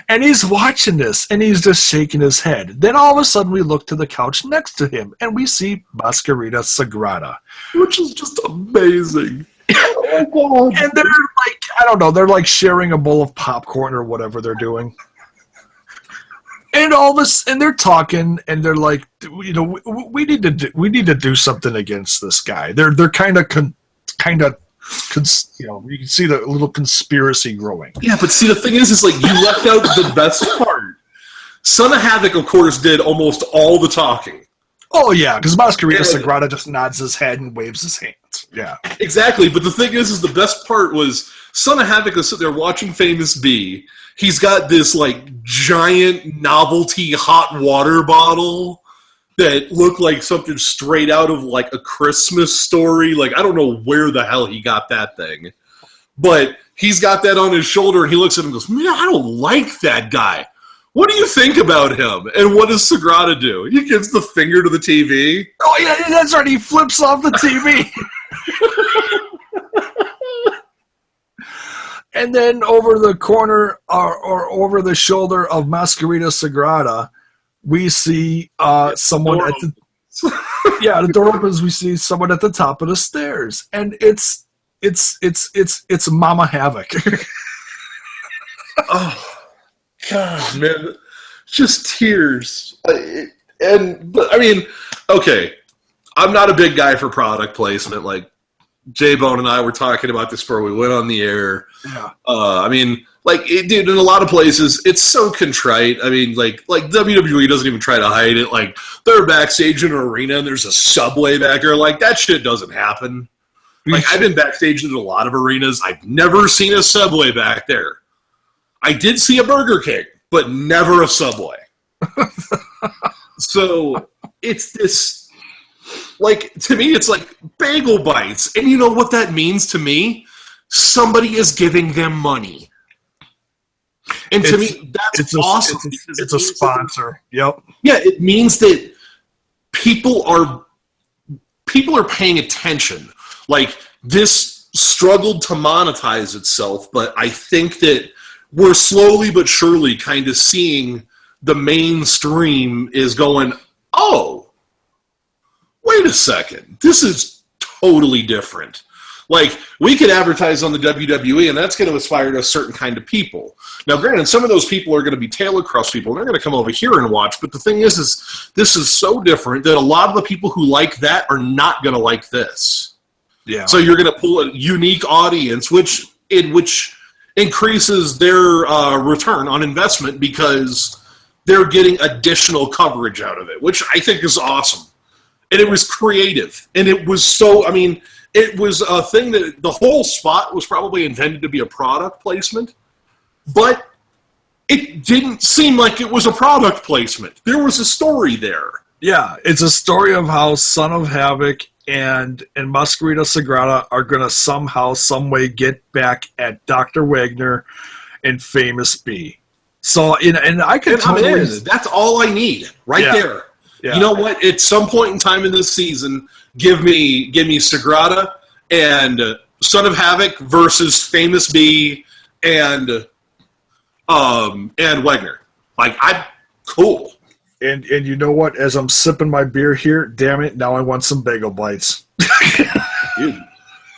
And he's watching this, and he's just shaking his head. Then all of a sudden, we look to the couch next to him, and we see Mascarita Sagrada, which is just amazing. Oh my God. And they're like, I don't know, they're like sharing a bowl of popcorn or whatever they're doing. And all this, and they're talking, and they're like, we need to do something against this guy. They're kind of you can see the little conspiracy growing. Yeah, but see, the thing is like you left out the best part. Son of Havoc, of course, did almost all the talking. Oh yeah, because Mascarita Sagrada just nods his head and waves his hands. Yeah, exactly. But the thing is the best part was Son of Havoc is sitting there watching Famous B. He's got this like giant novelty hot water bottle that looked like something straight out of like a Christmas story. Like, I don't know where the hell he got that thing. But he's got that on his shoulder, and he looks at him and goes, man, I don't like that guy. What do you think about him? And what does Sagrada do? He gives the finger to the TV. Oh, yeah, that's right. He flips off the TV. And then over the corner or over the shoulder of Mascarita Sagrada, we see someone at the the door opens. We see someone at the top of the stairs, and it's Mama Havoc. Oh God, man, just tears. But I mean, okay, I'm not a big guy for product placement. Like J-Bone and I were talking about this before we went on the air. Yeah. I mean, like, dude, in a lot of places, it's so contrite. I mean, like WWE doesn't even try to hide it. Like, they're backstage in an arena and there's a Subway back there. Like, that shit doesn't happen. Like, I've been backstage in a lot of arenas. I've never seen a Subway back there. I did see a Burger King, but never a Subway. So, it's this, like, to me, it's like bagel bites. And you know what that means to me? Somebody is giving them money. And to me, that's awesome. It's a sponsor. Yep. Yeah, it means that people are paying attention. Like, this struggled to monetize itself, but I think that we're slowly but surely kind of seeing the mainstream is going, oh, wait a second, this is totally different. Like, we could advertise on the WWE, and that's going to aspire to a certain kind of people. Now, granted, some of those people are going to be Taylor Cross people, and they're going to come over here and watch, but the thing is this is so different that a lot of the people who like that are not going to like this. Yeah. So you're going to pull a unique audience, which increases their return on investment because they're getting additional coverage out of it, which I think is awesome. And it was creative. And it was so, I mean, it was a thing that the whole spot was probably intended to be a product placement, but it didn't seem like it was a product placement. There was a story there. Yeah, it's a story of how Son of Havoc and Mascarita Sagrada are going to somehow, some way get back at Dr. Wagner and Famous B. So, and I could totally... That's all I need right there. Yeah. You know what? At some point in time in this season, give me Sagrada and Son of Havoc versus Famous B and Wagner. Like, I'm cool. And you know what? As I'm sipping my beer here, damn it, now I want some bagel bites. Dude,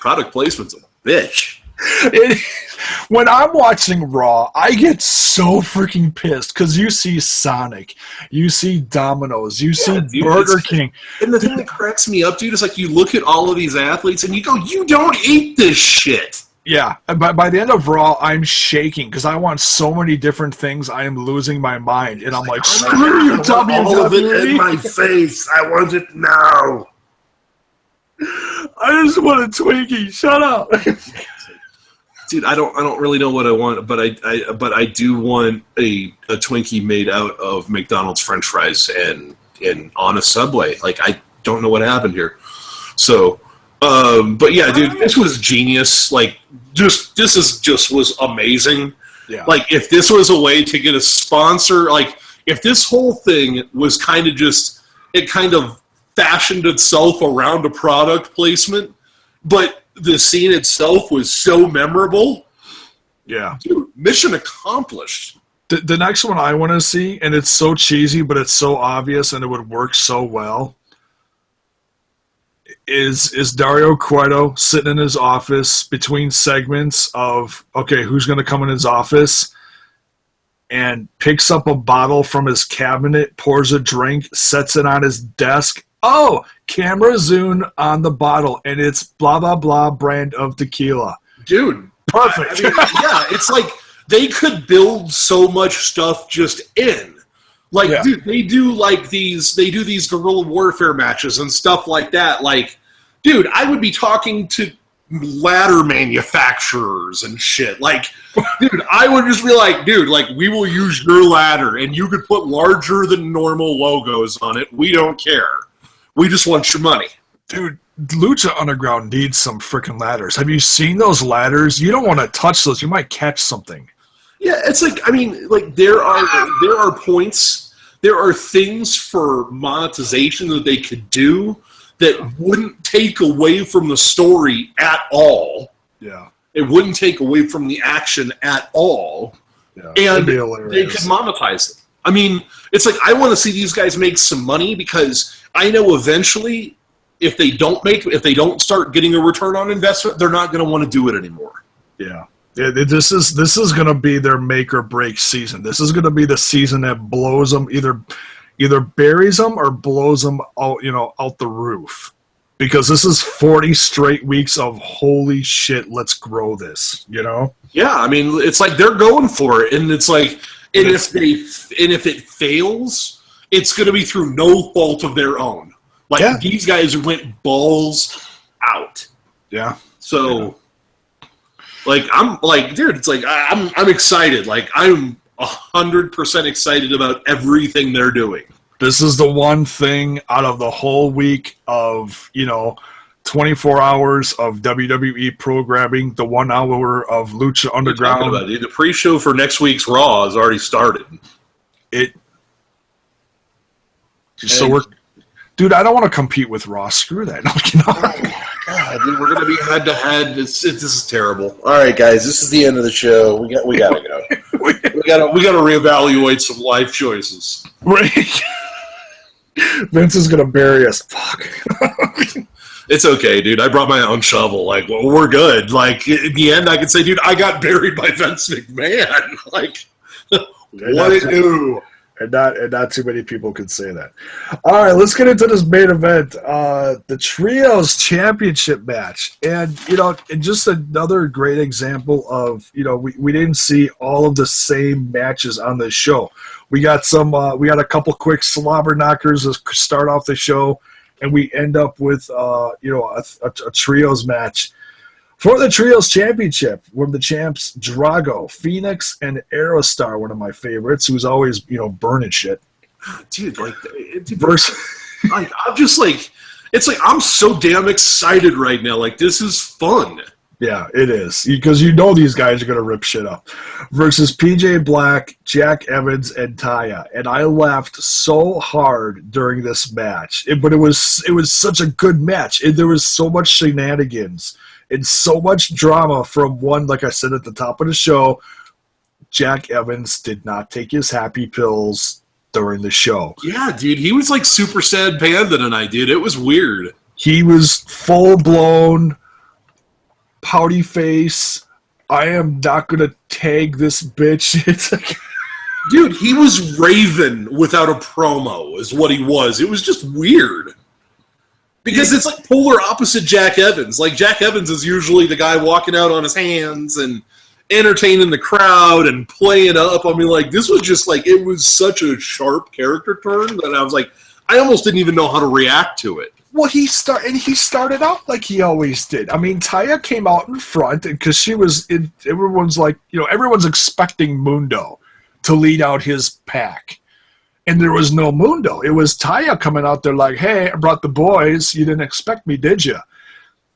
product placement's a bitch. when I'm watching Raw, I get so freaking pissed because you see Sonic, you see Domino's, you see Burger King. And the thing that cracks me up, dude, is like you look at all of these athletes and you go, you don't eat this shit. Yeah, and by the end of Raw, I'm shaking because I want so many different things. I am losing my mind, and I'm like, screw you, WWE. All of it in my face. I want it now. I just want a Twinkie. Shut up. Dude, I don't really know what I want, but I do want a Twinkie made out of McDonald's French fries and on a Subway. Like, I don't know what happened here. So, but yeah, dude, this was genius. Like, this was amazing. Yeah. Like, if this was a way to get a sponsor, like, if this whole thing was kind of fashioned itself around a product placement, but the scene itself was so memorable. Yeah. Dude, mission accomplished. The next one I want to see, and it's so cheesy, but it's so obvious, and it would work so well, is Dario Cueto sitting in his office between segments of, okay, who's going to come in his office, and picks up a bottle from his cabinet, pours a drink, sets it on his desk. Oh, camera zoom on the bottle, and it's blah, blah, blah brand of tequila. Dude. Perfect. I mean, yeah, it's like they could build so much stuff just in. Like, yeah. Dude, they do these guerrilla warfare matches and stuff like that. Like, dude, I would be talking to ladder manufacturers and shit. Like, dude, I would just be like, dude, like, we will use your ladder, and you could put larger than normal logos on it. We don't care. We just want your money. Dude, Lucha Underground needs some freaking ladders. Have you seen those ladders? You don't want to touch those. You might catch something. Yeah, it's like, I mean, like, there are points, there are things for monetization that they could do that wouldn't take away from the story at all. Yeah. It wouldn't take away from the action at all. Yeah, and they could monetize it. I mean, it's like, I want to see these guys make some money because I know eventually if they don't start getting a return on investment, they're not going to want to do it anymore. Yeah. This is going to be their make or break season. This is going to be the season that blows them, either buries them or blows them out, out the roof. Because this is 40 straight weeks of holy shit, let's grow this, Yeah, I mean, it's like they're going for it, and it's like, and if it fails, it's going to be through no fault of their own. Like, these guys went balls out. Yeah. So, like, I'm like, dude, it's like I'm excited. Like, I'm 100% excited about everything they're doing. This is the one thing out of the whole week of 24 hours of WWE programming, the 1 hour of Lucha Underground. About, dude? The pre-show for next week's Raw has already started. Dude, I don't want to compete with Raw. Screw that. God, dude, we're gonna be head to head. This is terrible. All right, guys, this is the end of the show. We gotta go. we gotta reevaluate some life choices. Right. Vince is gonna bury us. Fuck. It's okay, dude. I brought my own shovel. Like, well, we're good. Like, in the end, I can say, dude, I got buried by Vince McMahon. Like, what it do? And not too many people could say that. All right, let's get into this main event, the Trios Championship match, and and just another great example of we didn't see all of the same matches on this show. We got a couple quick slobber knockers to start off the show, and we end up with a Trios match. For the Trios Championship, were the champs Drago, Phoenix, and Aerostar, one of my favorites, who's always, burning shit. Dude, like, I'm just like, it's like, I'm so damn excited right now. Like, this is fun. Yeah, it is. Because these guys are going to rip shit up. Versus PJ Black, Jack Evans, and Taya. And I laughed so hard during this match. But it was such a good match. There was so much shenanigans. And so much drama from one, like I said at the top of the show, Jack Evans did not take his happy pills during the show. Yeah, dude, he was like super sad panda tonight, dude. It was weird. He was full-blown, pouty face, I am not going to tag this bitch. It's like, dude, he was Raven without a promo, is what he was. It was just weird. Because it's like polar opposite Jack Evans. Like, Jack Evans is usually the guy walking out on his hands and entertaining the crowd and playing up. I mean, like, this was just like, it was such a sharp character turn that I was like, I almost didn't even know how to react to it. well, he started out like he always did. I mean, Taya came out in front because she was in, everyone's like, everyone's expecting Mundo to lead out his pack. And there was no Mundo. It was Taya coming out there like, hey, I brought the boys. You didn't expect me, did you?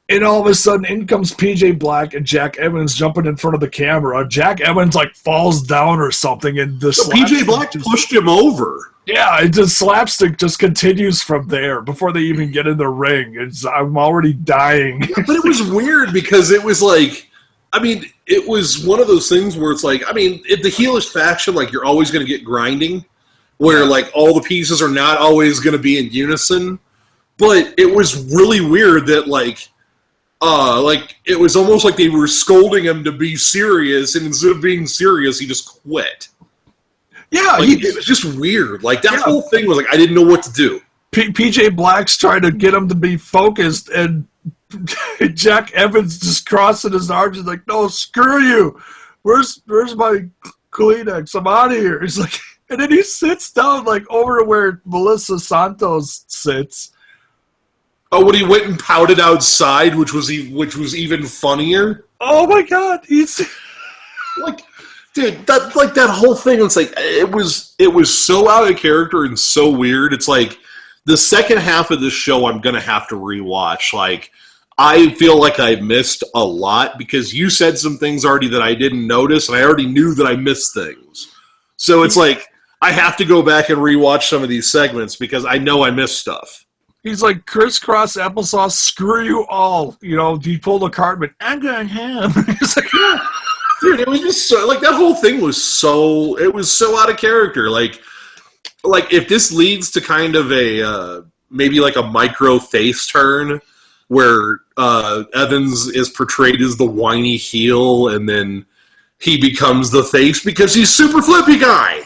And all of a sudden, in comes PJ Black and Jack Evans jumping in front of the camera. Jack Evans, like, falls down or something. And the PJ Black pushed him over. Yeah, it just slapstick just continues from there before they even get in the ring. I'm already dying. Yeah, but it was weird because it was like, I mean, it was one of those things where it's like, I mean, the heelish faction, like, you're always going to get grinding, where, like, all the pieces are not always going to be in unison. But it was really weird that, like, it was almost like they were scolding him to be serious, and instead of being serious, he just quit. Yeah, like, it was just weird. Like, that whole thing was like, I didn't know what to do. PJ Black's trying to get him to be focused, and Jack Evans just crossing his arms and like, no, screw you. Where's my Kleenex? I'm out of here. He's like, and then he sits down like over where Melissa Santos sits. Oh, when he went and pouted outside, which was even funnier. Oh my God, he's like, dude, that whole thing. It's like it was so out of character and so weird. It's like the second half of this show, I'm gonna have to rewatch. Like, I feel like I missed a lot because you said some things already that I didn't notice, and I already knew that I missed things. So it's like I have to go back and rewatch some of these segments because I know I missed stuff. He's like, crisscross applesauce, screw you all. He pulled a card, but I'm going ham. He's like, yeah. Dude, it was just so, like, that whole thing was so out of character. Like if this leads to kind of a, maybe like a micro face turn where Evans is portrayed as the whiny heel and then he becomes the face because he's super flippy guy.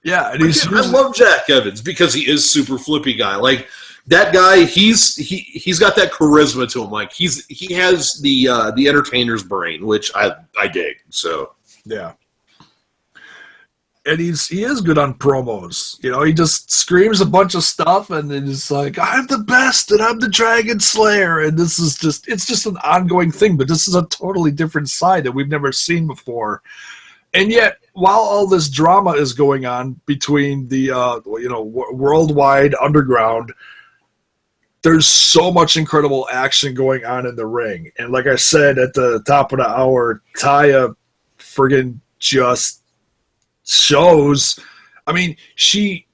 Yeah, and I love Jack Evans because he is super flippy guy. Like, that guy, he's got that charisma to him. Like, he has the entertainer's brain, which I dig. So yeah, and he is good on promos. He just screams a bunch of stuff, and then it's like, I'm the best, and I'm the Dragon Slayer, and it's just an ongoing thing. But this is a totally different side that we've never seen before. And yet, while all this drama is going on between the worldwide underground, there's so much incredible action going on in the ring. And like I said at the top of the hour, Taya friggin' just shows. I mean, she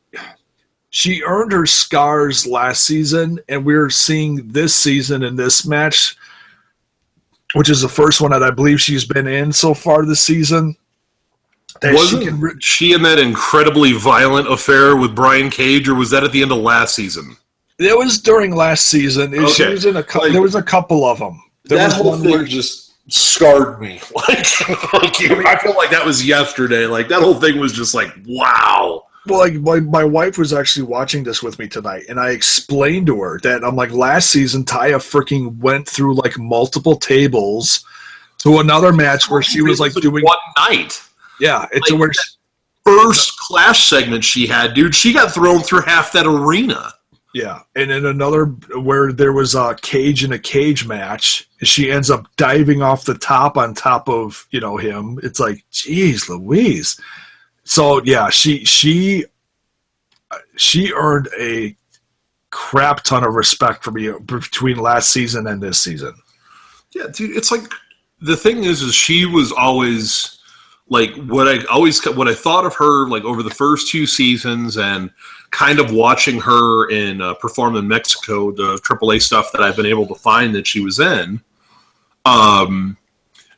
earned her scars last season, and we're seeing this season in this match, which is the first one that I believe she's been in so far this season. Wasn't she in that incredibly violent affair with Brian Cage, or was that at the end of last season? It was during last season. Okay. She was in there was a couple of them. That whole thing just scarred me. I feel like that was yesterday. Like, that whole thing was just like, wow. Well, like my wife was actually watching this with me tonight, and I explained to her that I'm like, last season Taya freaking went through like multiple tables to another match where she was like doing one night. Yeah, it's like, where first Clash segment she had, dude. She got thrown through half that arena. Yeah, and in another where there was a cage in a cage match, she ends up diving off the top on top of him. It's like, geez, Louise. So yeah, she earned a crap ton of respect from me between last season and this season. Yeah, dude. It's like the thing is she was always. Like, what I thought of her, like, over the first two seasons and kind of watching her perform in Mexico, the AAA stuff that I've been able to find that she was in,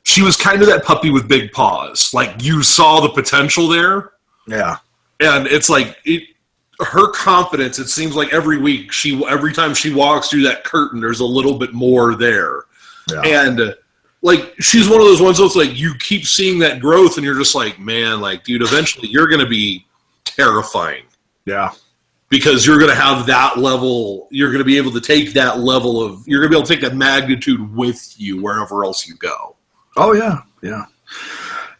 she was kind of that puppy with big paws. Like, you saw the potential there. Yeah. And it's like, her confidence, it seems like every week, every time she walks through that curtain, there's a little bit more there. Yeah. And like, she's one of those ones that's like, you keep seeing that growth, and you're just like, man, like, dude, eventually you're going to be terrifying. Yeah. Because you're going to have that level, you're going to be able to take that level of, you're going to be able to take that magnitude with you wherever else you go. Oh, yeah, yeah.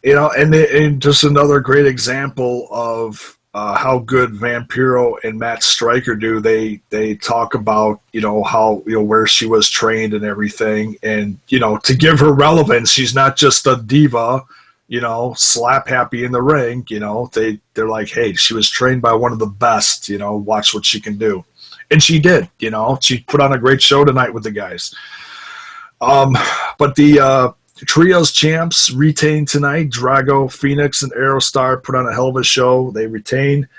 You know, and just another great example of how good Vampiro and Matt Stryker do. They talk about, you know, how, you know, where she was trained and everything. And, you know, to give her relevance, she's not just a diva, you know, slap happy in the ring. You know, they're like, hey, she was trained by one of the best, you know, watch what she can do. And she did, you know, she put on a great show tonight with the guys. But the Trios champs retain tonight. Drago, Phoenix, and Aerostar put on a hell of a show. They retain.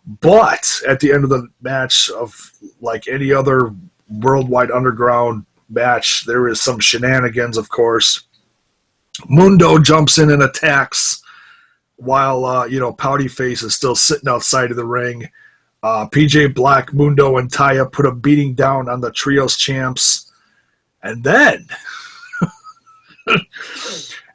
But at the end of the match, of like any other Worldwide Underground match, there is some shenanigans, of course. Mundo jumps in and attacks while, you know, Pouty Face is still sitting outside of the ring. PJ Black, Mundo, and Taya put a beating down on the Trios champs. And then...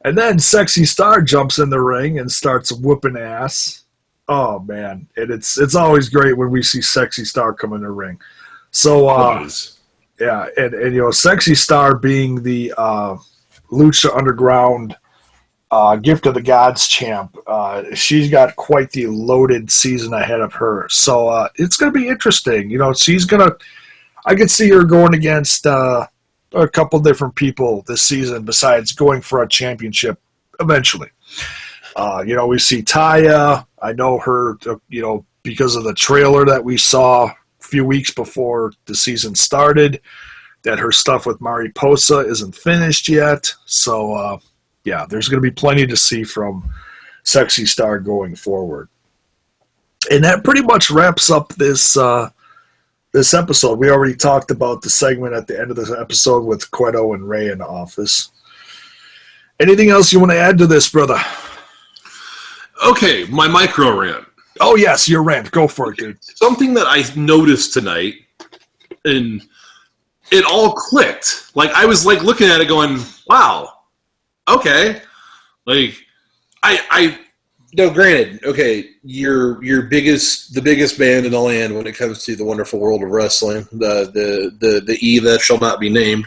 and then Sexy Star jumps in the ring and starts whooping ass. Oh, man. And it's always great when we see Sexy Star come in the ring. So, yeah, and you know, Sexy Star being the Lucha Underground Gift of the Gods champ, she's got quite the loaded season ahead of her. So it's going to be interesting. You know, I could see her going against a couple different people this season besides going for a championship eventually. You know, we see Taya. I know her, you know, because of the trailer that we saw a few weeks before the season started, that her stuff with Mariposa isn't finished yet. So, yeah, there's going to be plenty to see from Sexy Star going forward. And that pretty much wraps up this episode. We already talked about the segment at the end of this episode with Cueto and Ray in the office. Anything else you want to add to this, brother? Okay, my micro rant. Oh, yes, your rant. Go for it, dude. Something that I noticed tonight, and it all clicked. Like, I was, like, looking at it going, wow, okay. Like, No, granted, okay, the biggest band in the land when it comes to the wonderful world of wrestling, the E that shall not be named.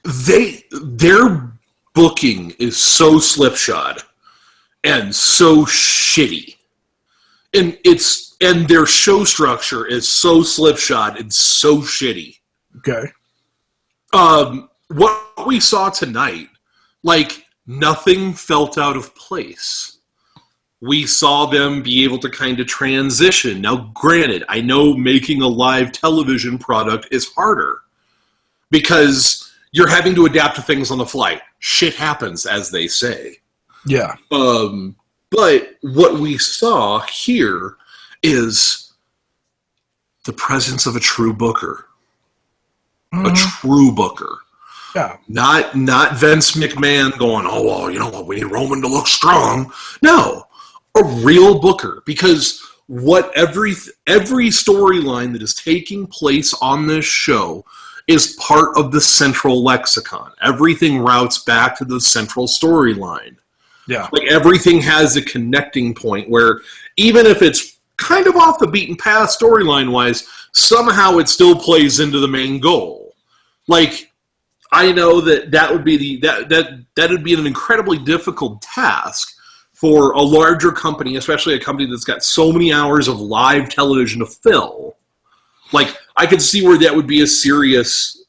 Their booking is so slipshod and so shitty, and their show structure is so slipshod and so shitty. Okay. What we saw tonight, like, nothing felt out of place. We saw them be able to kind of transition. Now, granted, I know making a live television product is harder because you're having to adapt to things on the fly. Shit happens, as they say. Yeah. But what we saw here is the presence of a true booker. Mm-hmm. A true booker. Yeah. Not Vince McMahon going, oh, well, you know what, we need Roman to look strong. No, a real booker. Because what every storyline that is taking place on this show is part of the central lexicon. Everything routes back to the central storyline. Yeah. Like, everything has a connecting point where even if it's kind of off the beaten path storyline-wise, somehow it still plays into the main goal. Like, I know that would be that'd be an incredibly difficult task for a larger company, especially a company that's got so many hours of live television to fill. Like, I could see where that would be a serious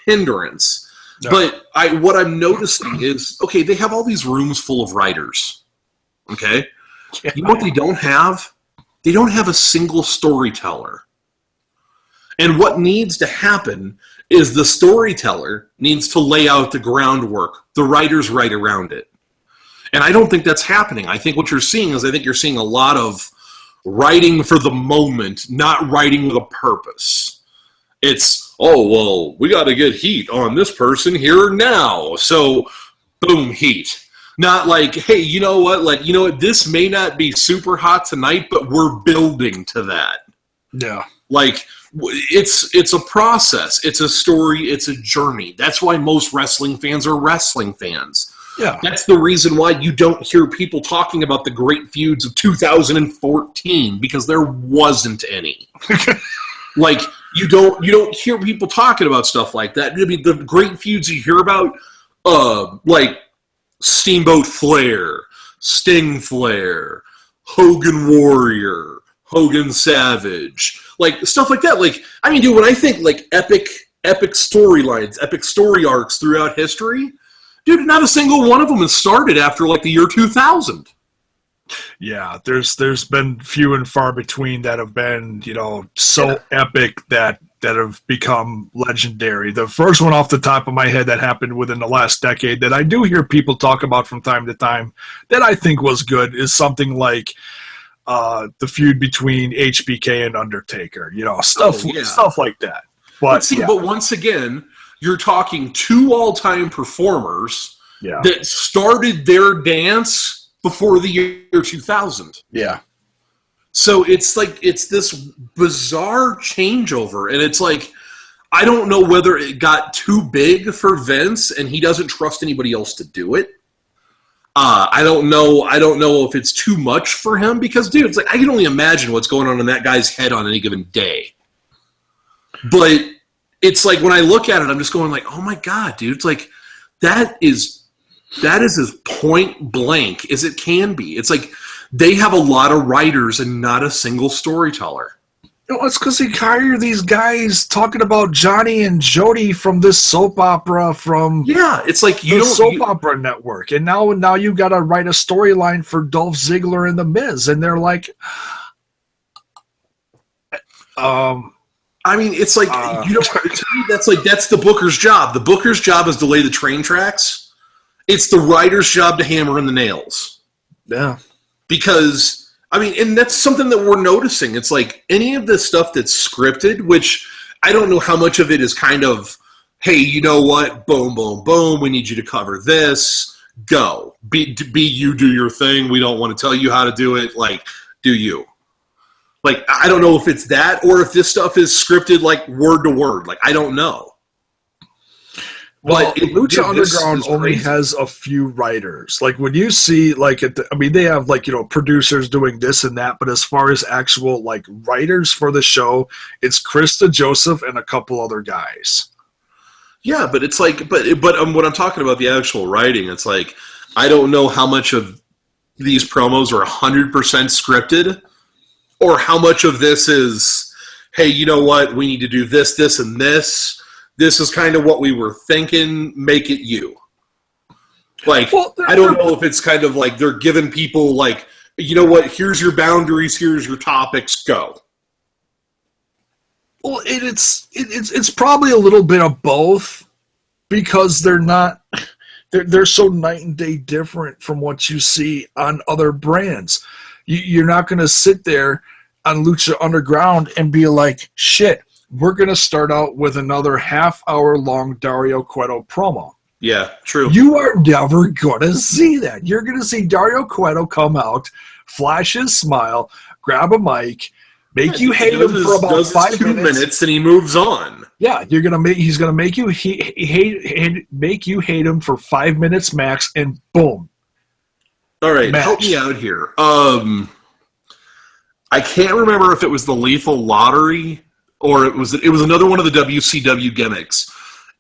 hindrance. No. But what I'm noticing is, okay, they have all these rooms full of writers. Okay? Yeah. You know what they don't have? They don't have a single storyteller. And what needs to happen is the storyteller needs to lay out the groundwork. The writers write around it. And I don't think that's happening. I think what you're seeing is you're seeing a lot of writing for the moment, not writing with a purpose. It's, oh, well, we got to get heat on this person here now. So, boom, heat. Not like, hey, you know what? Like, you know what? This may not be super hot tonight, but we're building to that. Yeah. Like, it's a process. It's a story. It's a journey. That's why most wrestling fans are wrestling fans. Yeah. That's the reason why you don't hear people talking about the great feuds of 2014, because there wasn't any. Like, you don't hear people talking about stuff like that. I mean, the great feuds you hear about, like Steamboat Flair, Sting Flair, Hogan Warrior, Hogan Savage, like stuff like that. Like, I mean, dude, when I think like epic storylines, epic story arcs throughout history, dude, not a single one of them has started after like the year 2000. Yeah, there's been few and far between that have been, so epic that have become legendary. The first one off the top of my head that happened within the last decade that I do hear people talk about from time to time that I think was good is something like the feud between HBK and Undertaker. Stuff like that. But once again, you're talking two all-time performers that started their dance before the year 2000. Yeah. So it's like, it's this bizarre changeover, and it's like, I don't know whether it got too big for Vince and he doesn't trust anybody else to do it. I don't know if it's too much for him, because, dude, it's like, I can only imagine what's going on in that guy's head on any given day. But it's like, when I look at it, I'm just going like, oh my God, dude, it's like, that is as point blank as it can be. It's like they have a lot of writers and not a single storyteller. It's because they hire these guys talking about Johnny and Jody from this soap opera from it's like soap opera network, and now you got to write a storyline for Dolph Ziggler and The Miz, and they're like, I mean, it's like to me, that's the booker's job. The booker's job is to lay the train tracks. It's the writer's job to hammer in the nails. Yeah. Because, I mean, and that's something that we're noticing. It's like any of this stuff that's scripted, which I don't know how much of it is kind of, hey, you know what? Boom, boom, boom. We need you to cover this. Go. Be you, do your thing. We don't want to tell you how to do it. Like, do you. Like, I don't know if it's that or if this stuff is scripted like word to word. Like, I don't know. Well, Lucha Underground only has a few writers. Like, when you see, like, they have, like, producers doing this and that, but as far as actual, like, writers for the show, it's Krista Joseph and a couple other guys. Yeah, but it's like, but when I'm talking about the actual writing, it's like, I don't know how much of these promos are 100% scripted, or how much of this is, hey, you know what, we need to do this, this, and this. This is kind of what we were thinking. Make it you. Like, I don't know if it's kind of like they're giving people like, you know what? Here's your boundaries. Here's your topics. Go. Well, it's probably a little bit of both, because they're so night and day different from what you see on other brands. You're not going to sit there on Lucha Underground and be like, shit, we're going to start out with another half-hour-long Dario Cueto promo. Yeah, true. You are never going to see that. You're going to see Dario Cueto come out, flash his smile, grab a mic, make you hate him for about 5 minutes, and he moves on. Yeah, he's going to make you hate him for 5 minutes max, and boom. All right, help me out here. I can't remember if it was the Lethal Lottery or it was another one of the WCW gimmicks.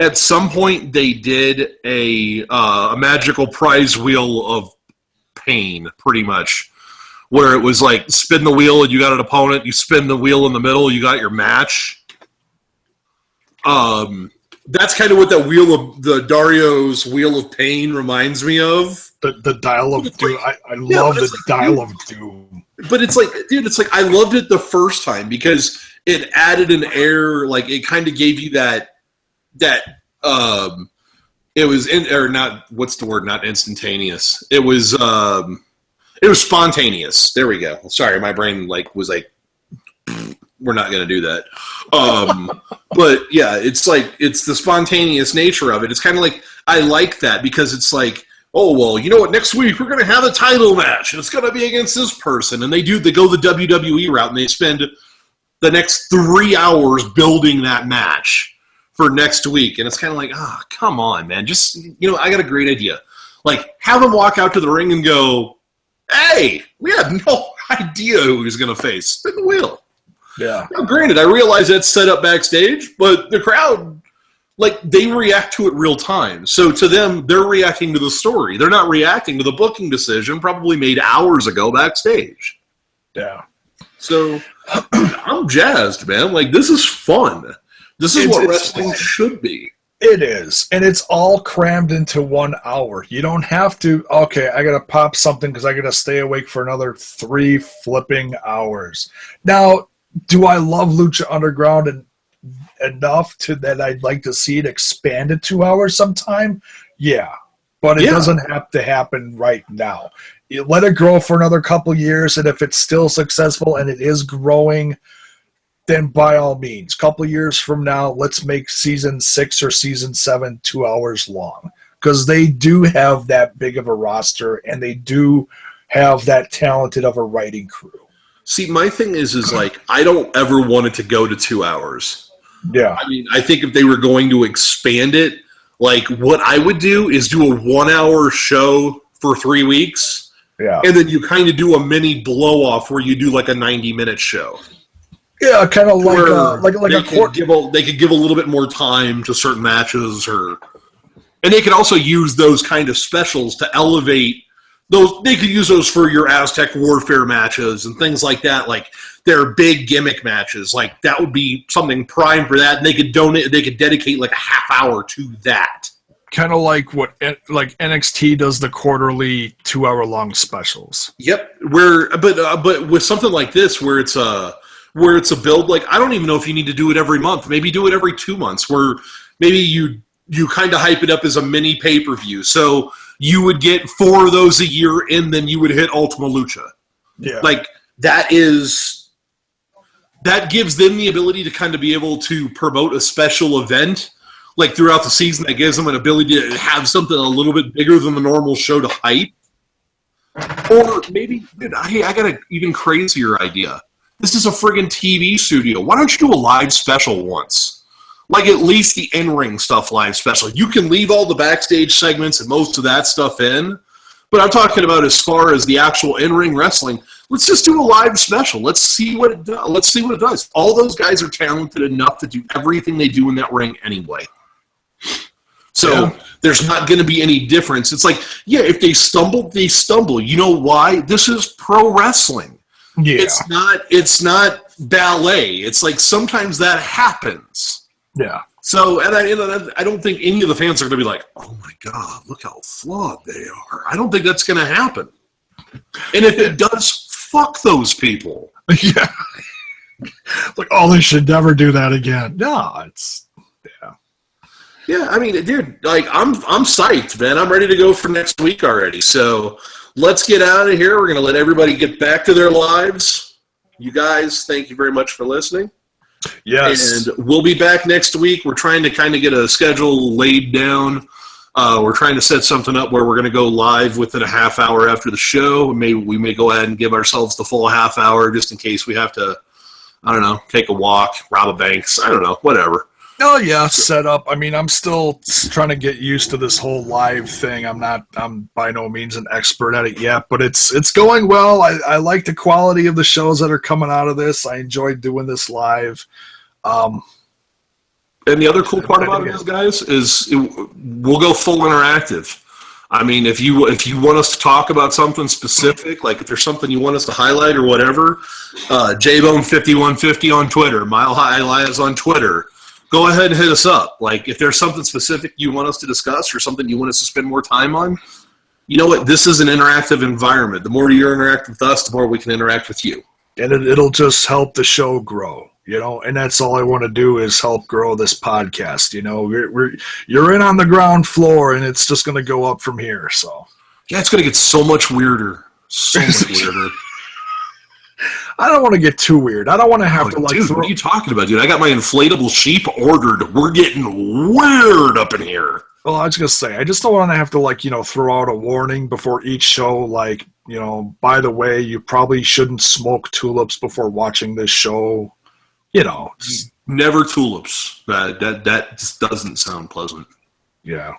At some point, they did a magical prize wheel of pain, pretty much, where it was like spin the wheel and you got an opponent. You spin the wheel in the middle, you got your match. That's kind of what that wheel of the Dario's Wheel of Pain reminds me of. The Dial of Doom. I love the Dial of Doom. But it's like, dude, it's like I loved it the first time because it added an air, like it kind of gave you that it was not instantaneous. It was spontaneous. There we go. Sorry, my brain was like we're not going to do that. But yeah, it's the spontaneous nature of it. It's kind of like, I like that because it's like, oh, well, you know what? Next week we're going to have a title match and it's going to be against this person. And they go the WWE route and they spend the next 3 hours building that match for next week. And it's kind of like, come on, man. Just, I got a great idea. Like, have him walk out to the ring and go, hey, we have no idea who he's going to face. Spin the wheel. Yeah. Now, granted, I realize that's set up backstage, but the crowd, like, they react to it real time. So to them, they're reacting to the story. They're not reacting to the booking decision probably made hours ago backstage. Yeah. So I'm jazzed, man. Like, this is fun. This is what wrestling should be. It is. And it's all crammed into 1 hour. You don't have to, okay, I got to pop something because I got to stay awake for another 3 flipping hours. Now, do I love Lucha Underground enough that I'd like to see it expanded 2 hours sometime? Yeah. But it doesn't have to happen right now. You let it grow for another couple years, and if it's still successful and it is growing, then by all means, couple years from now, let's make season 6 or season 7 2 hours long. Because they do have that big of a roster, and they do have that talented of a writing crew. See, my thing is like, I don't ever want it to go to 2 hours. Yeah. I mean, I think if they were going to expand it, like, what I would do is do a 1 hour show for 3 weeks. Yeah. And then you kind of do a mini blow off where you do like a 90-minute show. Yeah, kind of like they could give a little bit more time to certain matches, and they could also use those kind of specials to elevate those. They could use those for your Aztec Warfare matches and things like that. Like their big gimmick matches, like that would be something prime for that. And they could dedicate like a half hour to that. Kind of like what NXT does the quarterly 2 hour long specials. Yep, but with something like this where it's a build, like I don't even know if you need to do it every month. Maybe do it every 2 months where maybe you kind of hype it up as a mini pay-per-view. So you would get 4 of those a year and then you would hit Ultima Lucha. Yeah. Like that gives them the ability to kind of be able to promote a special event like throughout the season that gives them an ability to have something a little bit bigger than the normal show to hype. Or maybe, dude, I got an even crazier idea. This is a friggin' TV studio. Why don't you do a live special once? Like at least the in-ring stuff live special. You can leave all the backstage segments and most of that stuff in, but I'm talking about as far as the actual in-ring wrestling. Let's just do a live special. Let's see what it does. All those guys are talented enough to do everything they do in that ring anyway. So there's not going to be any difference. It's like, yeah, if they stumble, they stumble. You know why? This is pro wrestling. Yeah. It's not ballet. It's like sometimes that happens. Yeah. So, and I don't think any of the fans are going to be like, oh my God, look how flawed they are. I don't think that's going to happen. And if it does, fuck those people. Yeah. Like, oh, they should never do that again. No, Yeah, I mean, dude, like, I'm psyched, man. I'm ready to go for next week already. So let's get out of here. We're going to let everybody get back to their lives. You guys, thank you very much for listening. Yes. And we'll be back next week. We're trying to kind of get a schedule laid down. We're trying to set something up where we're going to go live within a half hour after the show. We may go ahead and give ourselves the full half hour just in case we have to, I don't know, take a walk, rob a bank. I don't know, whatever. Oh yeah, set up. I mean, I'm still trying to get used to this whole live thing. I'm by no means an expert at it yet, but it's going well. I like the quality of the shows that are coming out of this. I enjoy doing this live. And the other cool part about it is, guys, we'll go full interactive. I mean, if you want us to talk about something specific, like if there's something you want us to highlight or whatever, JBone5150 on Twitter, Mile High Elias on Twitter. Go ahead and hit us up. Like, if there's something specific you want us to discuss or something you want us to spend more time on, you know what? This is an interactive environment. The more you interact with us, the more we can interact with you. And it'll just help the show grow, you know? And that's all I want to do is help grow this podcast, you know? You're in on the ground floor, and it's just going to go up from here, so. Yeah, it's going to get so much weirder. So much weirder. I don't want to get too weird. I don't want to have to dude, what are you talking about, dude? I got my inflatable sheep ordered. We're getting weird up in here. Well, I was going to say, I just don't want to have to, throw out a warning before each show, by the way, you probably shouldn't smoke tulips before watching this show, just, never tulips. That just doesn't sound pleasant. yeah.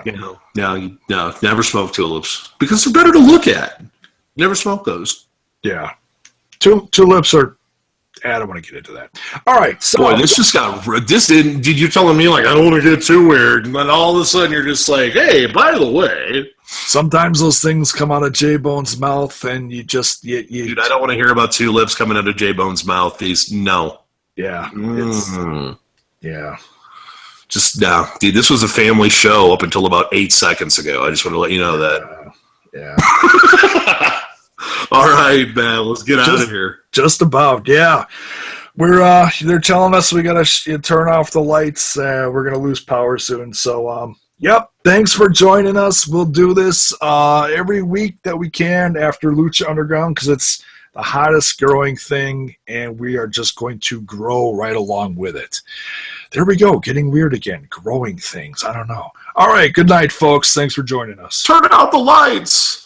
No, never smoke tulips because they're better to look at. Never smoke those. Yeah. Tulips are. I don't want to get into that. All right. So boy, this just got. Did you telling me like I don't want to get too weird, and then all of a sudden you're just like, hey, by the way. Sometimes those things come out of J-Bone's mouth, and you Dude, I don't want to hear about tulips coming out of J-Bone's mouth. No. Yeah. Yeah. Just no, dude. This was a family show up until about 8 seconds ago. I just want to let you know that. Yeah. All right, man. Let's get out of here. Just about, yeah. They're telling us we gotta turn off the lights. We're gonna lose power soon. So, yep. Thanks for joining us. We'll do this every week that we can after Lucha Underground because it's the hottest growing thing, and we are just going to grow right along with it. There we go. Getting weird again. Growing things. I don't know. All right. Good night, folks. Thanks for joining us. Turn out the lights.